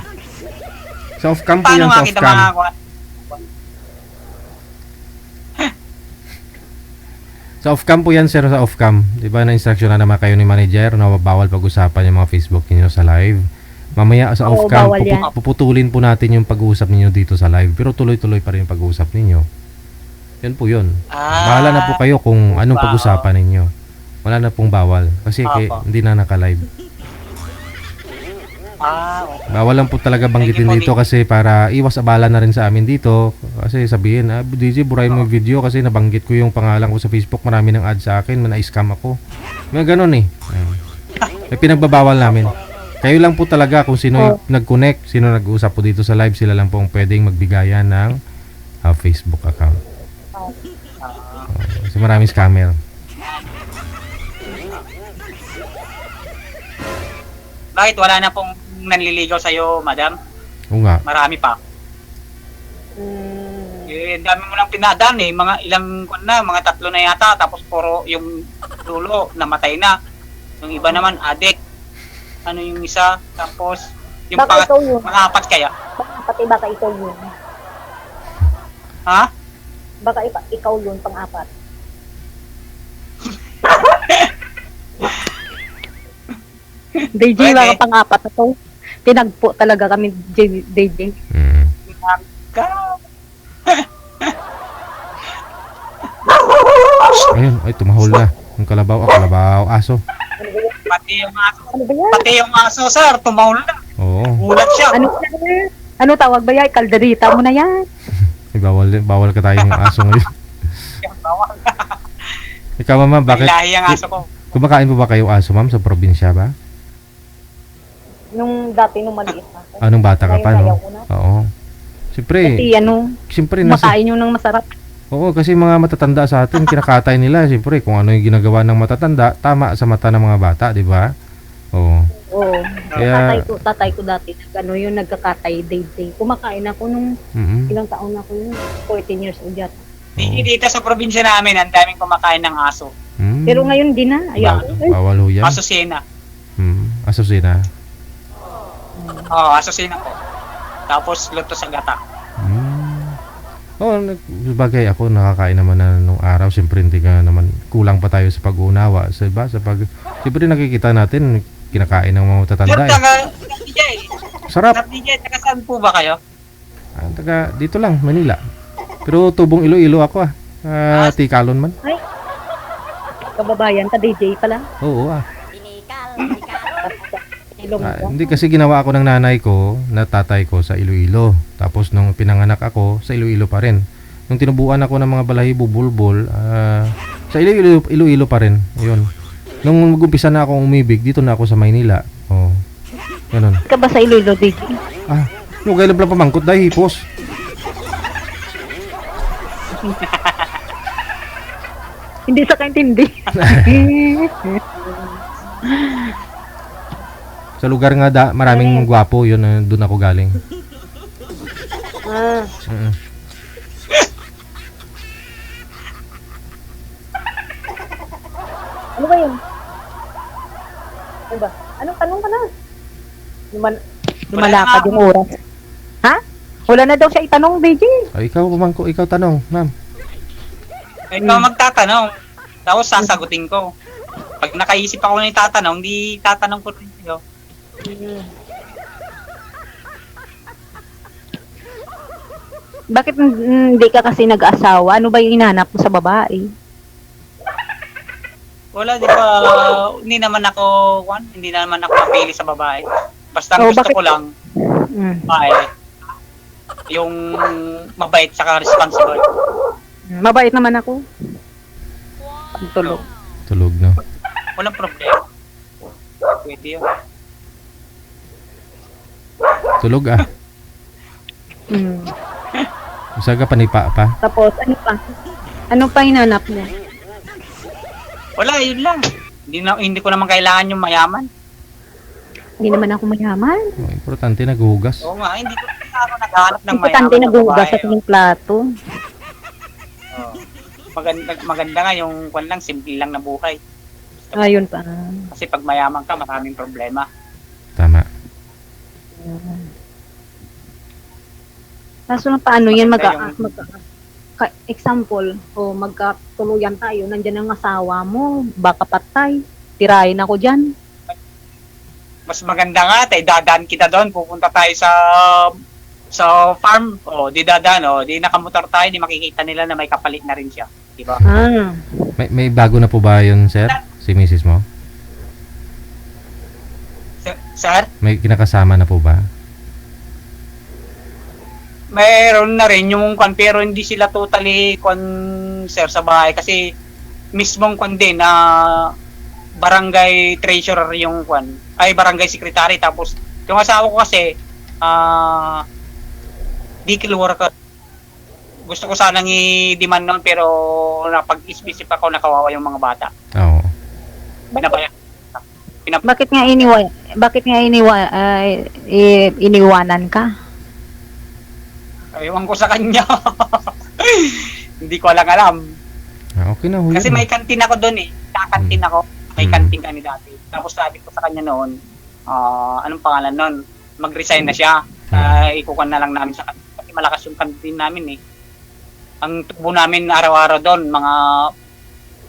Sa off-cam po Paano yan, nga sa kita off-cam. makakuha? Sa off-cam po yan, sir, sa off-cam. Di ba na-instruction na naman kayo ni manager na bawal pag-usapan yung mga Facebook niyo sa live. Mamaya sa Oo, off-cam, bawal yan. puputulin po natin yung pag-uusap ninyo dito sa live. Pero tuloy-tuloy pa rin yung pag-uusap ninyo. Yan po yun. Bahala na po kayo kung anong pag-usapan ninyo. Wala na pong bawal. Kasi hindi na naka-live. Okay. Bawal lang po talaga banggitin dito kasi para iwas abala na rin sa amin dito. Kasi sabihin, DJ, burahin mo yung video kasi nabanggit ko yung pangalan ko sa Facebook. Marami ng ad sa akin, na-scam ako. May ganun eh. May pinagbabawal namin. Kayo lang po talaga kung sino yung nag-connect, sino nag-uusap po dito sa live, sila lang po ang pwedeng magbigayan ng Facebook account. Kasi maraming scammer. Bakit wala na pong nanliligaw sa'yo, madam? Oo nga. Marami pa. Eh, dami mo lang pinadaan eh. Mga mga 3 na yata. Tapos puro yung dulo, namatay na. Yung iba naman, addict. Ano yung isa? Tapos, yung Baka ikaw yun. pang-apat kaya? Baka ikaw yun. Ha? Baka ikaw yun, pang-apat. DJ, Pwede. mga pang-apat na to. Tinagpo talaga kami, DJ. Ayun, ay tumahol na. Yung kalabaw, aso. Pati yung aso. Ano ba yan? Pati yung aso, sir. Tumahol na. Oo. Gulat siya. Ano tawag ba yan? Kalderita mo na yan. Ay, bawal ka tayong aso ngayon. Bawal. Ikaw, mama, bakit? Lahi ang aso ko. Kumakain po ba kayo aso, ma'am, sa probinsya ba? Nung dati, nung maliit pa. Anong bata ka pa, Ngayon, no? ayaw ko na. Oo. Siyempre, Kasi nasa... makain yung ng masarap. Oo, kasi mga matatanda sa atin, kinakatay nila. Siyempre, kung ano yung ginagawa ng matatanda, tama sa mata ng mga bata, di ba? Oo. Oo. Kaya- Tatay ko dati, yung nagkakatay, day. Kumakain ako nung ilang taon ako yun. 14 years old yata. Dito sa probinsya namin, ang daming kumakain ng aso. Pero ngayon din na, ayaw. Bawal ho yan. Asusina. Asusina. Oo, asusina ko. Tapos luto sa gata. Oo, bagay ako nakakain naman na nung araw. Siyempre hindi ka naman kulang pa tayo sa pag-uunawa. Siyempre nakikita natin kinakain ng mga matatanda. Sir, taga DJ. Sarap. DJ, taga saan po ba kayo? Taga dito lang, Manila. Pero tubong Iloilo ako Tikalon man. Ay, kababayan ka, DJ pala. Oo Ilong ko. hindi kasi ginawa ako ng nanay ko na tatay ko sa Iloilo. Tapos nung pinanganak ako sa Iloilo pa rin. Nung tinubuan ako ng mga balahibo bulbul, sa Iloilo pa rin. Ayun. Nung mag-umpisa na akong umibig, dito na ako sa Maynila. Oh. Ganun. Ka ba sa Iloilo, DJ? Yung kailan pala pamangkot dahil hipos. Hindi sa kaintindi. Sa lugar nga maraming gwapo, yun doon ako galing. Ano ba yun? Ano ba? Anong tanong ka na? Lumalakad yung oras. Ha? Wala na daw siya itanong, DJ. Ay, ikaw tanong, ma'am. Ikaw magtatanong. Tapos sasagutin ko. Pag nakaisip ako ng tatanong, di tatanong ko rin sa'yo. Bakit hindi ka kasi nag-asawa? Ano ba yung hinahanap mo sa babae? Wala, di ba? Hindi naman ako napili sa babae. Basta ang gusto ko lang, babae. Yung mabait saka responsible. Mabait naman ako. Tulog. Tulog na. Walang problema. Pwede yun. Tulog Isa ka panipa pa? Tapos, ano pa? Ano pa hinanap mo? Wala, yun lang. Hindi ko naman kailangan yung mayaman. Hindi naman ako mayaman. Oh, importante naghuhugas. Oo nga, hindi ko ako naghahanap ng Importante mayaman na naghuhugas babae. sa ng plato. Oo. Maganda nga yung kwan lang, simple lang na buhay. Ayun pa. Kasi pag mayaman ka, maraming problema. Tama. Kaso lang paano yan, Maganda example, o magkatuluyan tayo, nandyan ang asawa mo, baka patay, tirahin ako dyan. Mas maganda nga, tayo dadaan kita doon, pupunta tayo sa farm, di dadaan, di nakamotor tayo, di makikita nila na may kapalit na rin siya. Diba? Ah, May bago na po ba yun, sir? Si misis mo? Sir? May kinakasama na po ba? Mayroon na rin yung kwan, pero hindi sila totally kwan, sir, sa bahay. Kasi mismong kwan din na barangay treasurer yung kwan, ay barangay secretary. Tapos yung asawa ko kasi dikil worker. Gusto ko sanang i-demand nun, pero napag-isip ako na kawawa yung mga bata. Oo. Pinabayaan. bakit nga iniwanan ka? Ewan ko sa kanya. Hindi ko alam. Okay na, huy. Kasi may kantin ako doon eh. Kakantin ako. May kantin kami dati. Tapos sabi ko sa kanya noon, anong pangalan noon? Mag-resign na siya. Ikukuha na lang namin sa kantin. Kasi malakas yung kantin namin eh. Ang tubo namin araw-araw doon, mga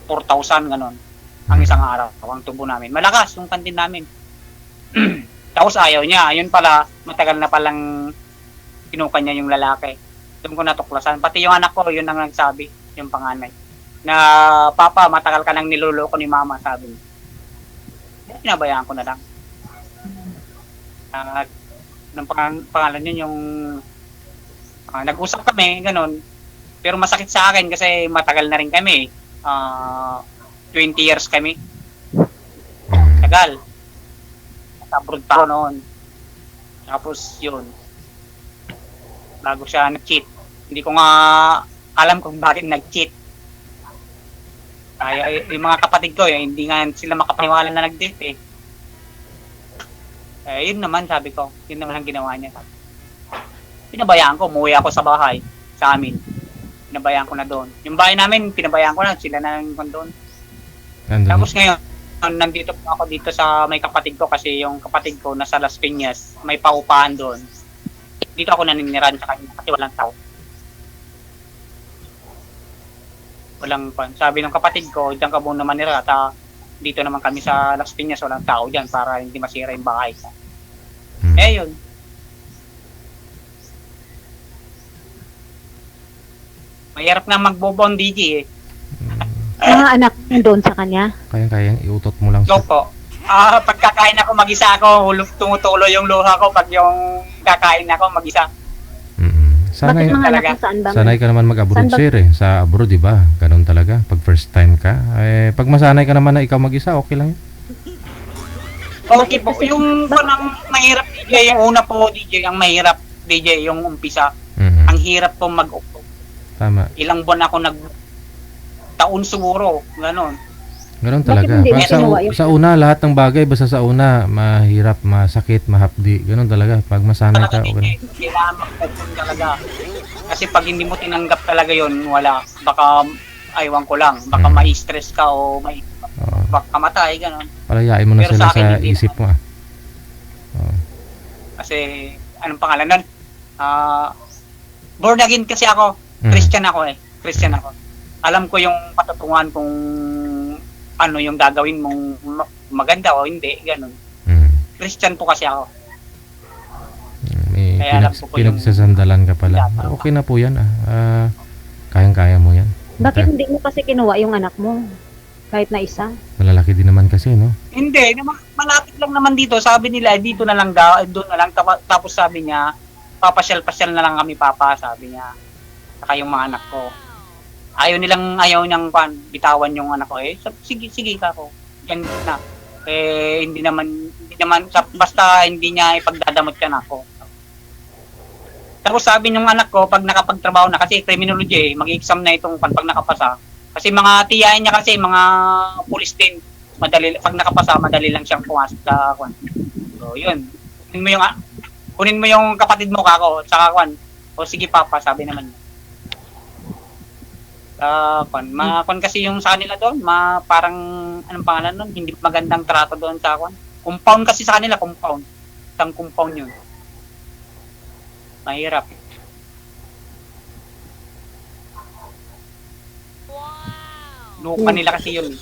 4,000 ganon. Ang isang araw, ang tubo namin. Malakas yung kantin namin. Tapos ayaw niya. Yun pala, matagal na palang kinuha niya yung lalaki. Doon ko natuklasan. Pati yung anak ko, yun ang nagsabi, yung panganay. Na, Papa, matagal ka nang niloloko ni Mama, sabi niya. Pinabayaan ko na lang. Ng pangalan yun, yung nag-usap kami, ganun. Pero masakit sa akin kasi matagal na rin kami. 20 years kami. Tagal. Abroad pa ako noon. Tapos yun. Bago siya nag-cheat. Hindi ko nga alam kung bakit nag-cheat. Kaya yung mga kapatid ko, hindi nga sila makapaniwala na nag-date eh. Yun naman sabi ko. Yun naman ang ginawa niya. Pinabayaan ko, umuwi ako sa bahay, sa amin. Pinabayaan ko na doon. Yung bahay namin, pinabayaan ko na, sila na yung doon. Tapos ngayon, nandito po ako dito sa may kapatid ko kasi yung kapatid ko nasa Las Piñas, may paupahan doon. Dito ako naniniran sa kanya kasi walang tao. Walang pan. Sabi ng kapatid ko, diyan ka muna manira at dito naman kami sa Las Piñas, walang tao diyan para hindi masira yung bahay. Yun. Mahirap na magbobond DJ eh. Mga anak mo doon sa kanya? Kayang-kayang iutot mo lang So po. Pagkakain ako mag-isa ako, tumutulo yung luha ko pag yung kakain ako mag-isa. Sanay, Bakit mga anak mo saan ba? sanay ka naman mag-abroad, sir eh. Sa abroad, di ba? Ganun talaga. Pag first time ka. Pag masanay ka naman na ikaw mag-isa, okay lang yun. Okay po. Yung parang mahirap DJ, yung una po DJ, ang mahirap DJ, yung umpisa. Ang hirap po mag-upo. Tama. Ilang buwan ako taon siguro, gano'n. Ganun talaga. hindi Pag sa una, lahat ng bagay, basta sa una, mahirap, masakit, mahapdi. Ganun talaga. Pag masanay ka, okay lang. Kailangan mag-open talaga. Kasi pag hindi mo tinanggap talaga yon wala. Baka, aywan ko lang, baka ma-stress ka o baka matay, gano'n. Palayain mo na Pero sila sa akin, sa hindi isip mo. Kasi, anong pangalan nun? Born again kasi ako. Christian ako eh. Christian ako. Alam ko yung patutungan kung ano yung gagawin mong maganda o hindi, ganun. Christian po kasi ako. May Kaya alam ko po pinagsasandalan ka pala. Okay na po yan. Kayang-kaya mo yan. Bakit hindi mo kasi kinuha yung anak mo? Kahit na isa? Malalaki din naman kasi, no? Hindi, malapit lang naman dito. Sabi nila, dito na lang daw, doon na lang. Tapos sabi niya, papasyal-pasyal na lang kami, Papa, sabi niya. Saka yung mga anak ko. Ayaw niyang bitawan yung anak ko. Sige ka ko. Yan na. Hindi naman, basta hindi niya ipagdadamot ka na ako. Tapos sabi ng anak ko, pag nakapagtrabaho na, kasi criminology, mag-exam na itong pag nakapasa. Kasi mga tiyahin niya kasi, mga police din, pag nakapasa, madali lang siyang pumasok sa So, yun. Kunin mo yung kapatid mo, kako, tsaka kwan. O sige papa, sabi naman. Kwan kasi yung sa kanila doon, parang, anong pangalan doon, hindi magandang trato doon sa kwan. Compound kasi sa kanila, compound. Isang compound yun. Mahirap. Lupa nila kasi yun.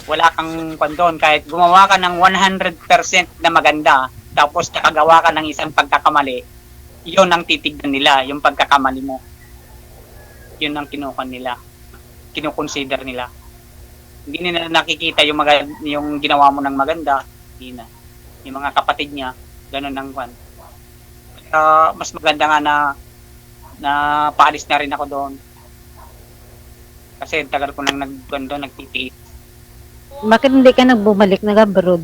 Wala kang kwan doon. Kahit gumawa ka ng 100% na maganda, tapos nakagawa ka ng isang pagkakamali, yun ang titignan nila, yung pagkakamali mo. Yun ang kinukuha nila. Kinukonsider nila. Hindi nila nakikita yung ginawa mo ng maganda. Hindi na. Yung mga kapatid niya, ganun ang kwan. Mas maganda nga na paalis na rin ako doon. Kasi tagal ko nang nagtitiis. Bakit hindi ka nagbumalik, nag-abroad?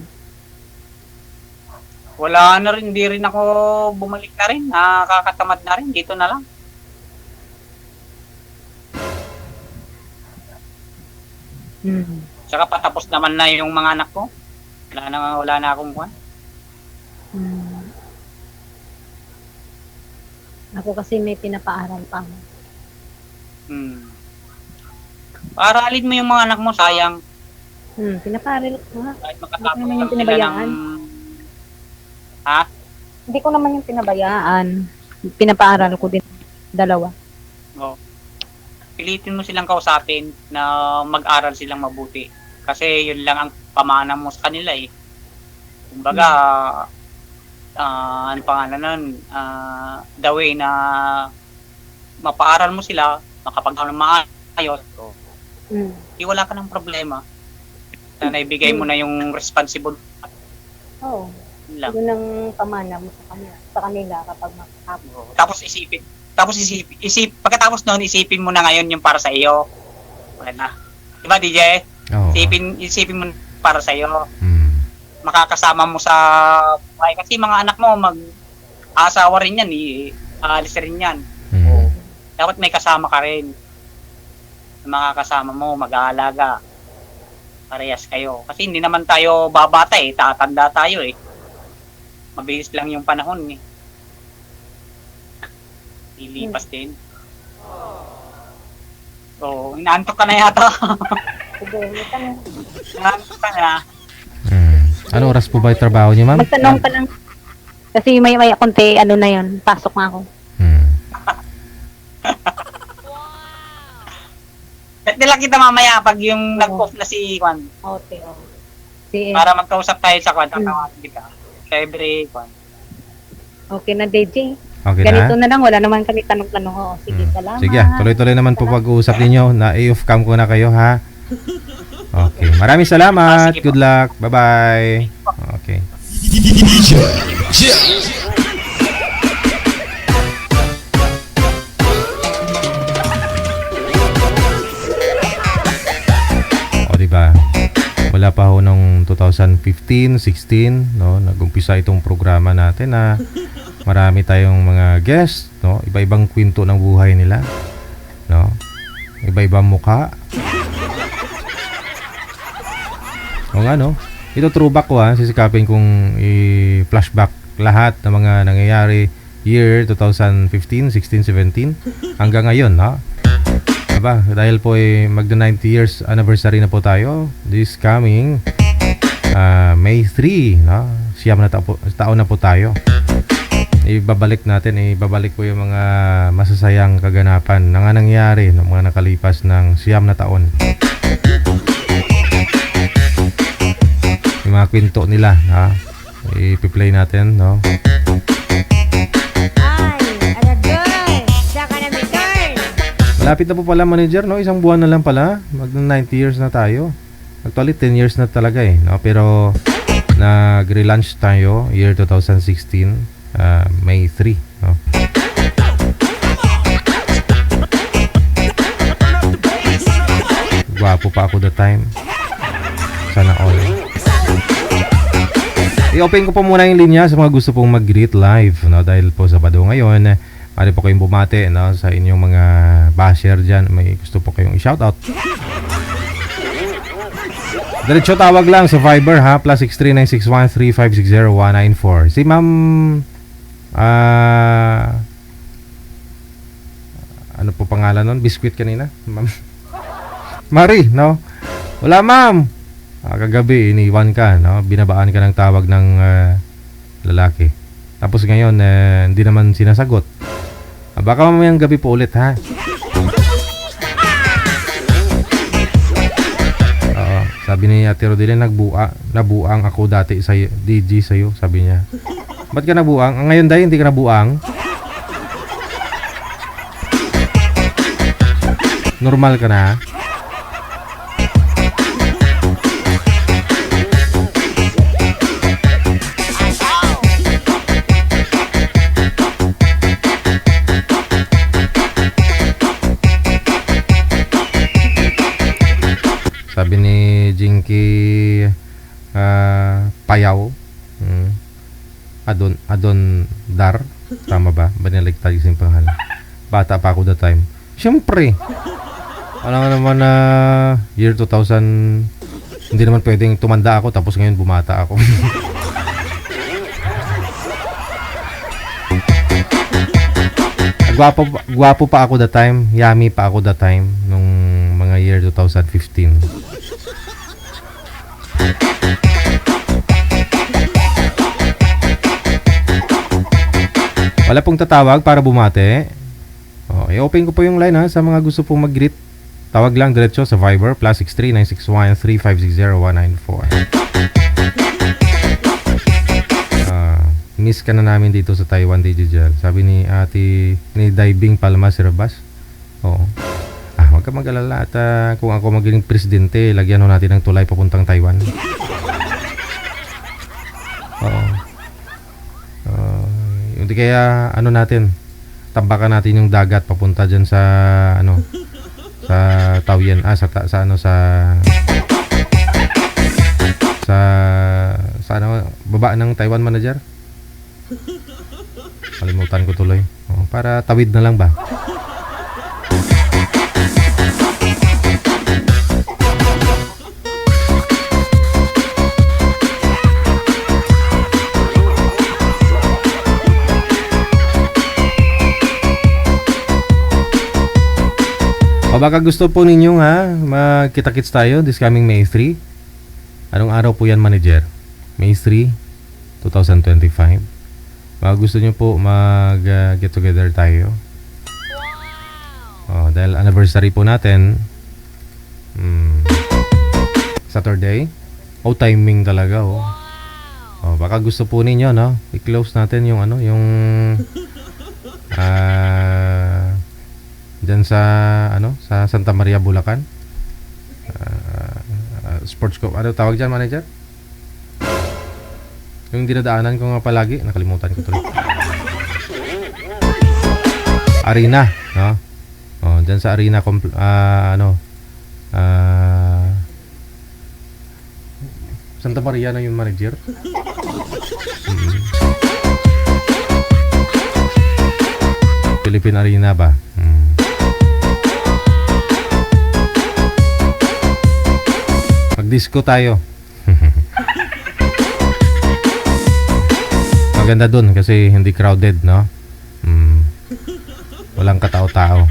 Wala na rin, hindi rin ako bumalik na rin. Nakakatamad na rin, dito na lang. Tsaka patapos naman na yung mga anak ko. Wala na akong kwan. Ako kasi may pinapaaral pa. Paaralin mo yung mga anak mo, sayang. Pinapaaral ko nga. Kahit Hindi ko makatapos naman lang yung sila pinabayaan. Ha? Hindi ko naman yung pinabayaan. Pinapaaral ko din. Dalawa. Oh. Pilitin mo silang kausapin na mag-aral silang mabuti. Kasi yun lang ang pamana mo sa kanila eh. Kumbaga, ano pangalan nun, the way na mapaaral mo sila, makapag-aral ng maayos, wala ka ng problema. Na naibigay mo na yung responsible. Oo. Lang. Yun ang pamana mo sa kanila kapag makapag. Tapos pagkatapos noon, isipin mo na ngayon yung para sa iyo. Wala na. Diba, DJ? Oo. Isipin mo para sa iyo. Makakasama mo sa buhay. Kasi mga anak mo, mag-asawa rin yan, aalis rin yan. Dapat may kasama ka rin. Makakasama mo, mag-aalaga. Parehas kayo. Kasi hindi naman tayo babata eh, tatanda tayo eh. Mabilis lang yung panahon eh. Ilipas din. So, inaantok ka na yata. Inaantok ka na. Ano oras po ba yung trabaho niyo, ma'am? Magtanong ka lang. Kasi may konti, ano na yun, pasok na ako. Bet nila kita mamaya pag yung nag-off na si Juan. Okay. Para magkausap tayo sa Juan. Tatawatin ka. Sa every Juan. Okay na, DJ. Okay Ganito na? na lang, wala naman kami tanong-tanong. Sige, salamat. Sige, tuloy-tuloy naman po pag-uusap ninyo. Na-off cam ko na kayo, ha? Okay. Maraming salamat. Sige po. Good luck. Bye-bye. Okay. DJ Jam. O, diba? Wala pa ho nung 2015, 16, no? Nag-umpisa itong programa natin na marami tayong mga guests, no? Iba-ibang kwento ng buhay nila, no? Iba-ibang mukha. O nga, no? Ito throwback ko, ha? Sisikapin kong i-flashback lahat ng mga nangyayari year 2015, 16, 17 hanggang ngayon, no? Diba? Dahil po magda 90 years anniversary na po tayo this coming May 3, no? Siyam na taon na po tayo. Ibabalik po yung mga masasayang kaganapan na nga nangyari ng mga nakalipas ng siyam na taon. Yung mga kwento nila, ha? I-play natin, no? Malapit na po pala, manager, no? Isang buwan na lang pala. Magna 90 years na tayo. Actually, 10 years na talaga eh, no? Pero nag-relaunch tayo year 2016, May 3, no? Gwapo pa ako that time. Sana all. I-open ko po muna yung linya sa mga gusto pong mag-greet live, no? Dahil po Sabado ngayon, maaari po kayong bumate, no? Sa inyong mga basher dyan. May gusto po kayong i-shoutout. Diretso tawag lang sa Viber ha, plus 639613560 Si Ma'am ano po pangalan nun? Biscuit kanina? Ma'am Marie, no? Wala ma'am. Kagabi iniwan ka, no? Binabaan ka ng tawag ng lalaki. Tapos ngayon hindi naman sinasagot. Baka mamayang gabi po ulit ha. Sabi ni Ate Rodelia, nabuang ako dati sa DG sa'yo, sabi niya. Ba't ka nabuang? Ngayon dahil hindi ka nabuang? Normal ka na? Sabi ni Jinky Payaw, Adon Dar, tama ba? Baniligtad yung pangalan. Bata pa ako that time. Siyempre, alam naman na year 2000, hindi naman pwedeng tumanda ako tapos ngayon bumata ako. Gwapo pa ako that time, yummy pa ako that time nung mga year 2015. Wala pong tatawag para bumate. I-open ko po yung line ha sa mga gusto pong mag-greet. Tawag lang diretso sa Viber plus 639613560 miss ka na namin dito sa Taiwan, Digital. Sabi ni Ate ni Diving Palma Sirabas. Oo. Huwag ka mag-alala at kung ako magiging presidente, lagyan ho natin ng tulay papuntang Taiwan. Oo. Hindi kaya ano natin, tambakan natin yung dagat papunta dyan sa ano, sa Taoyuan, sa ano, baba ng Taiwan manager. Kalimutan ko tuloy. Para tawid na lang ba? O baka gusto po ninyong magkita-kits tayo this coming May 3. Anong araw po yan, manager? May 3, 2025. Baka gusto nyo po mag-get together tayo. Dahil anniversary po natin. Saturday. Timing talaga baka gusto po ninyo, no? I-close natin yung ano, yung dyan sa ano, sa Santa Maria, Bulacan. Sports Co. Ano tawag dyan, manager? Yung dinadaanan ko nga palagi, nakalimutan ko tuloy. Arena, no? Dyan sa Arena Santa Maria na yung manager. Philippine Arena ba? Mag-disco tayo. Maganda dun kasi hindi crowded, no? Walang katao-tao.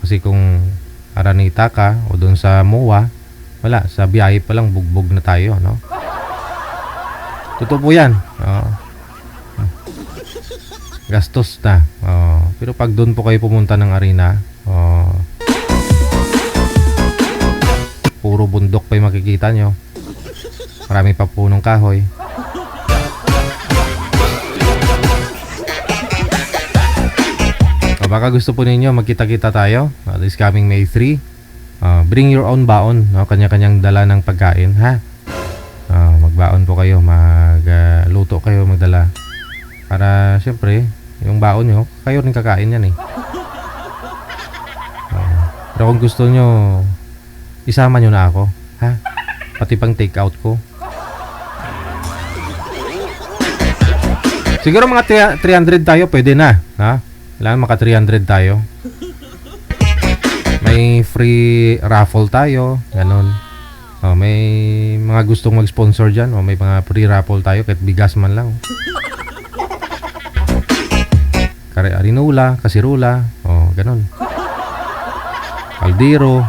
Kasi kung Aranita ka o dun sa MOA, wala, sa biyahe pa lang bugbog na tayo, no? Totoo po yan. Gastos na. Pero pag dun po kayo pumunta ng Arena, puro bundok pa yung makikita nyo. Marami pa punong kahoy. Baka gusto po ninyo magkita-kita tayo this coming May 3. Bring your own baon, no? Kanya-kanyang dala ng pagkain, ha? Magbaon po kayo, magluto kayo, magdala. Para syempre, yung baon nyo, kayo rin kakain yan, eh. Pero kung gusto nyo, isama nyo na ako, ha? Pati pang take out ko. Siguro mga 300 tayo, pwede na, ha? Kailangan maka 300 tayo. May free raffle tayo, ganon. May mga gustong mag-sponsor dyan. May mga free raffle tayo kahit bigas man lang. Arinula, kasirula, ganun. Caldero,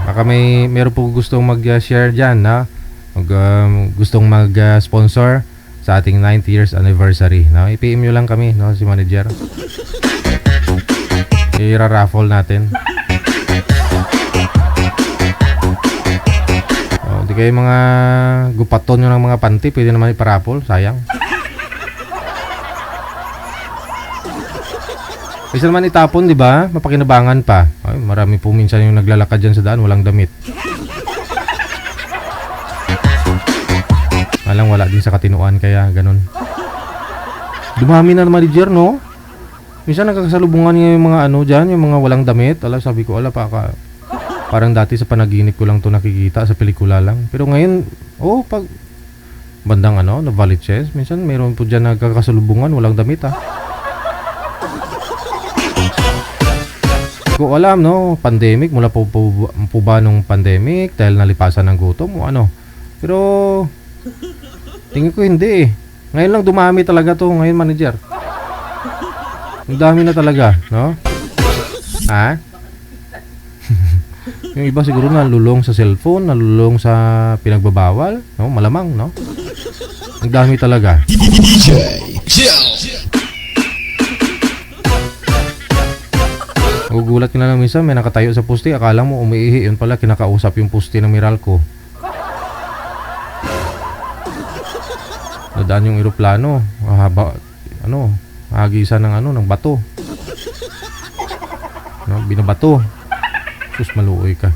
baka meron po gustong mag-share dyan, na gustong mag-sponsor sa ating 9th years anniversary, no? I-PM nyo lang kami, no, si manager. I-raffle natin. Di kayo mga gupaton nyo ng mga panty, pwede naman i-raffle, sayang. Kasi naman itapon, di ba? Mapakinabangan pa. Ay, marami po minsan yung naglalakad dyan sa daan, walang damit. Alang wala din sa katinuan, kaya ganun. Dumami na naman manager, no? Minsan nagkakasalubungan niya yung mga dyan, yung mga walang damit. Sabi ko, parang dati sa panaginip ko lang to nakikita, sa pelikula lang. Pero ngayon, pag bandang Novaliches, minsan meron po dyan nagkakasalubungan, walang damit, ko alam, no, pandemic, mula po ba nung pandemic dahil nalipasan ng gutom o ano. Pero tingin ko hindi eh. Ngayon lang dumami talaga to, ngayon manager. Ang dami na talaga, no? Ha? Yung iba siguro nalulong sa cellphone, nalulong sa pinagbabawal, no? Malamang, no? Ang dami talaga. DJ Jel. Nagugulat ka na lang minsan, may nakatayo sa poste, akala mo umiihi, yun pala kinakausap yung poste ng Meralco. Nadaan yung eroplano, mahaba, hagisan ng bato. Binabato. Sus, maluoy ka.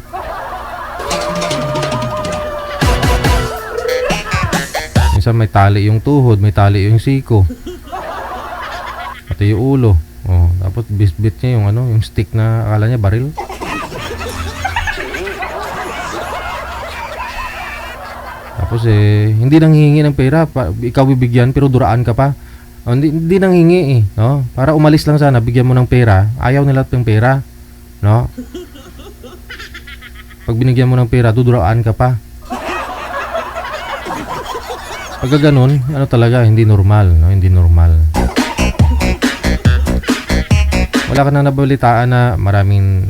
Minsan may tali yung tuhod, may tali yung siko. Pati yung ulo. Tapos bisbit niya yung stick na akala niya baril. Tapos hindi nang hihingi ng pera, ikaw bibigyan pero duraan ka pa. Hindi nang hingi no? Para umalis lang sana, bigyan mo ng pera. Ayaw nila ng pera, no? Pag binigyan mo ng pera, duduraan ka pa. Pag ganun, talaga hindi normal, no? Hindi normal. Wala ka na nabalitaan na maraming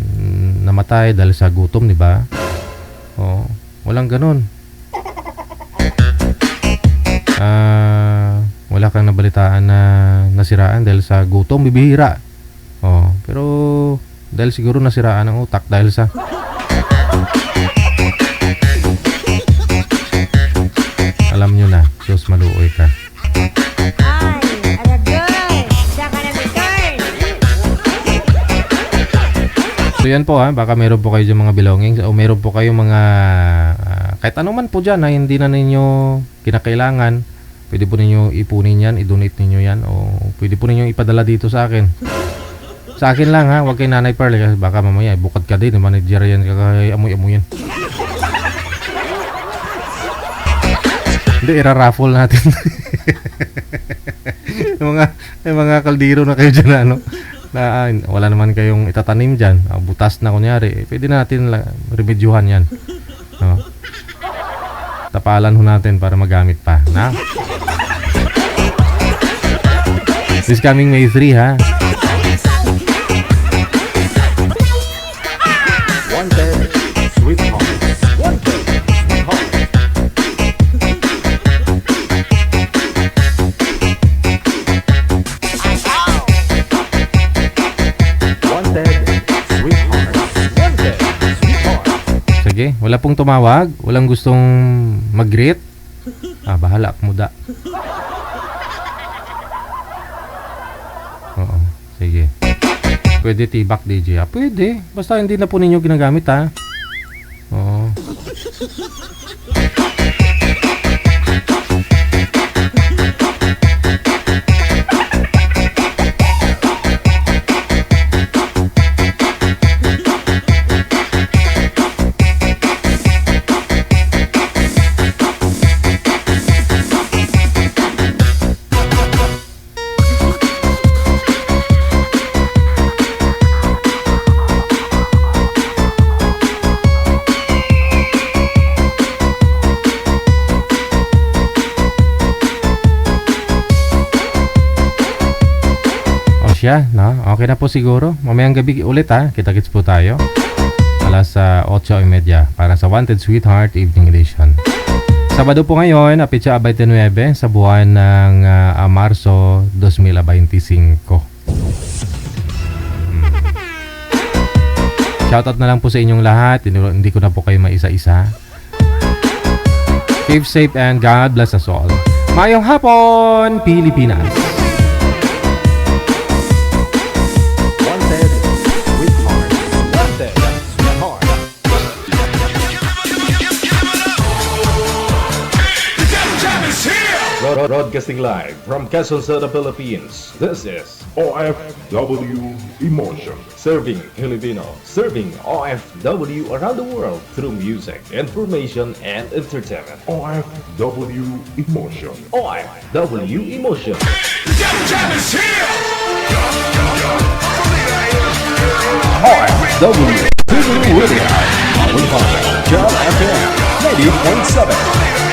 namatay dahil sa gutom, di ba? Walang ganun. Wala kang nabalitaan na nasiraan dahil sa gutom, bibihira. Pero dahil siguro nasiraan ang utak dahil sa alam nyo na, Diyos maluoy ka. So yan po baka meron po kayo dyan mga belongings o meron po kayo mga kahit ano man po dyan na hindi na ninyo kinakailangan, pwede po ninyo ipunin yan, i-donate ninyo yan o pwede po ninyo ipadala dito sa akin. Sa akin lang huwag kay Nanay Pearl kasi baka mamaya bukod ka din, manager yan, amoy-amoy yan. Hindi, ira-raffle natin. yung mga kaldero na kayo dyan na wala naman kayong itatanim dyan, butas na kunyari, pwede natin remedyuhan yan, no? Tapalan ho natin para magamit pa, na? This coming May 3 ha. Wanted, sweetheart. Wanted, sweetheart. Sige, wala pong tumawag, walang gustong mag-greet. Bahala, muda. Oo, sige. Pwede tibak DJ. Pwede, basta hindi na po ninyo ginagamit Oo. siya, no? Okay na po siguro. Mamayang gabi ulit ha. Kita-kits po tayo. Alas 8:30 para sa Wanted Sweetheart Evening Edition. Sabado po ngayon, Apitsa 29 sa buwan ng Marso 2025. Shoutout na lang po sa inyong lahat. Hindi ko na po kayo maisa-isa. Keep safe and God bless us all. Mayong hapon, Pilipinas! Wanted, sweetheart. Wanted, sweetheart. Broadcasting live from Quezon City, Philippines. This is OFW Emotion. Serving Filipino, serving OFW around the world through music, information, and entertainment. OFW Emotion. OFW Emotion. OFW. Radio. Our Jam FM 90.7.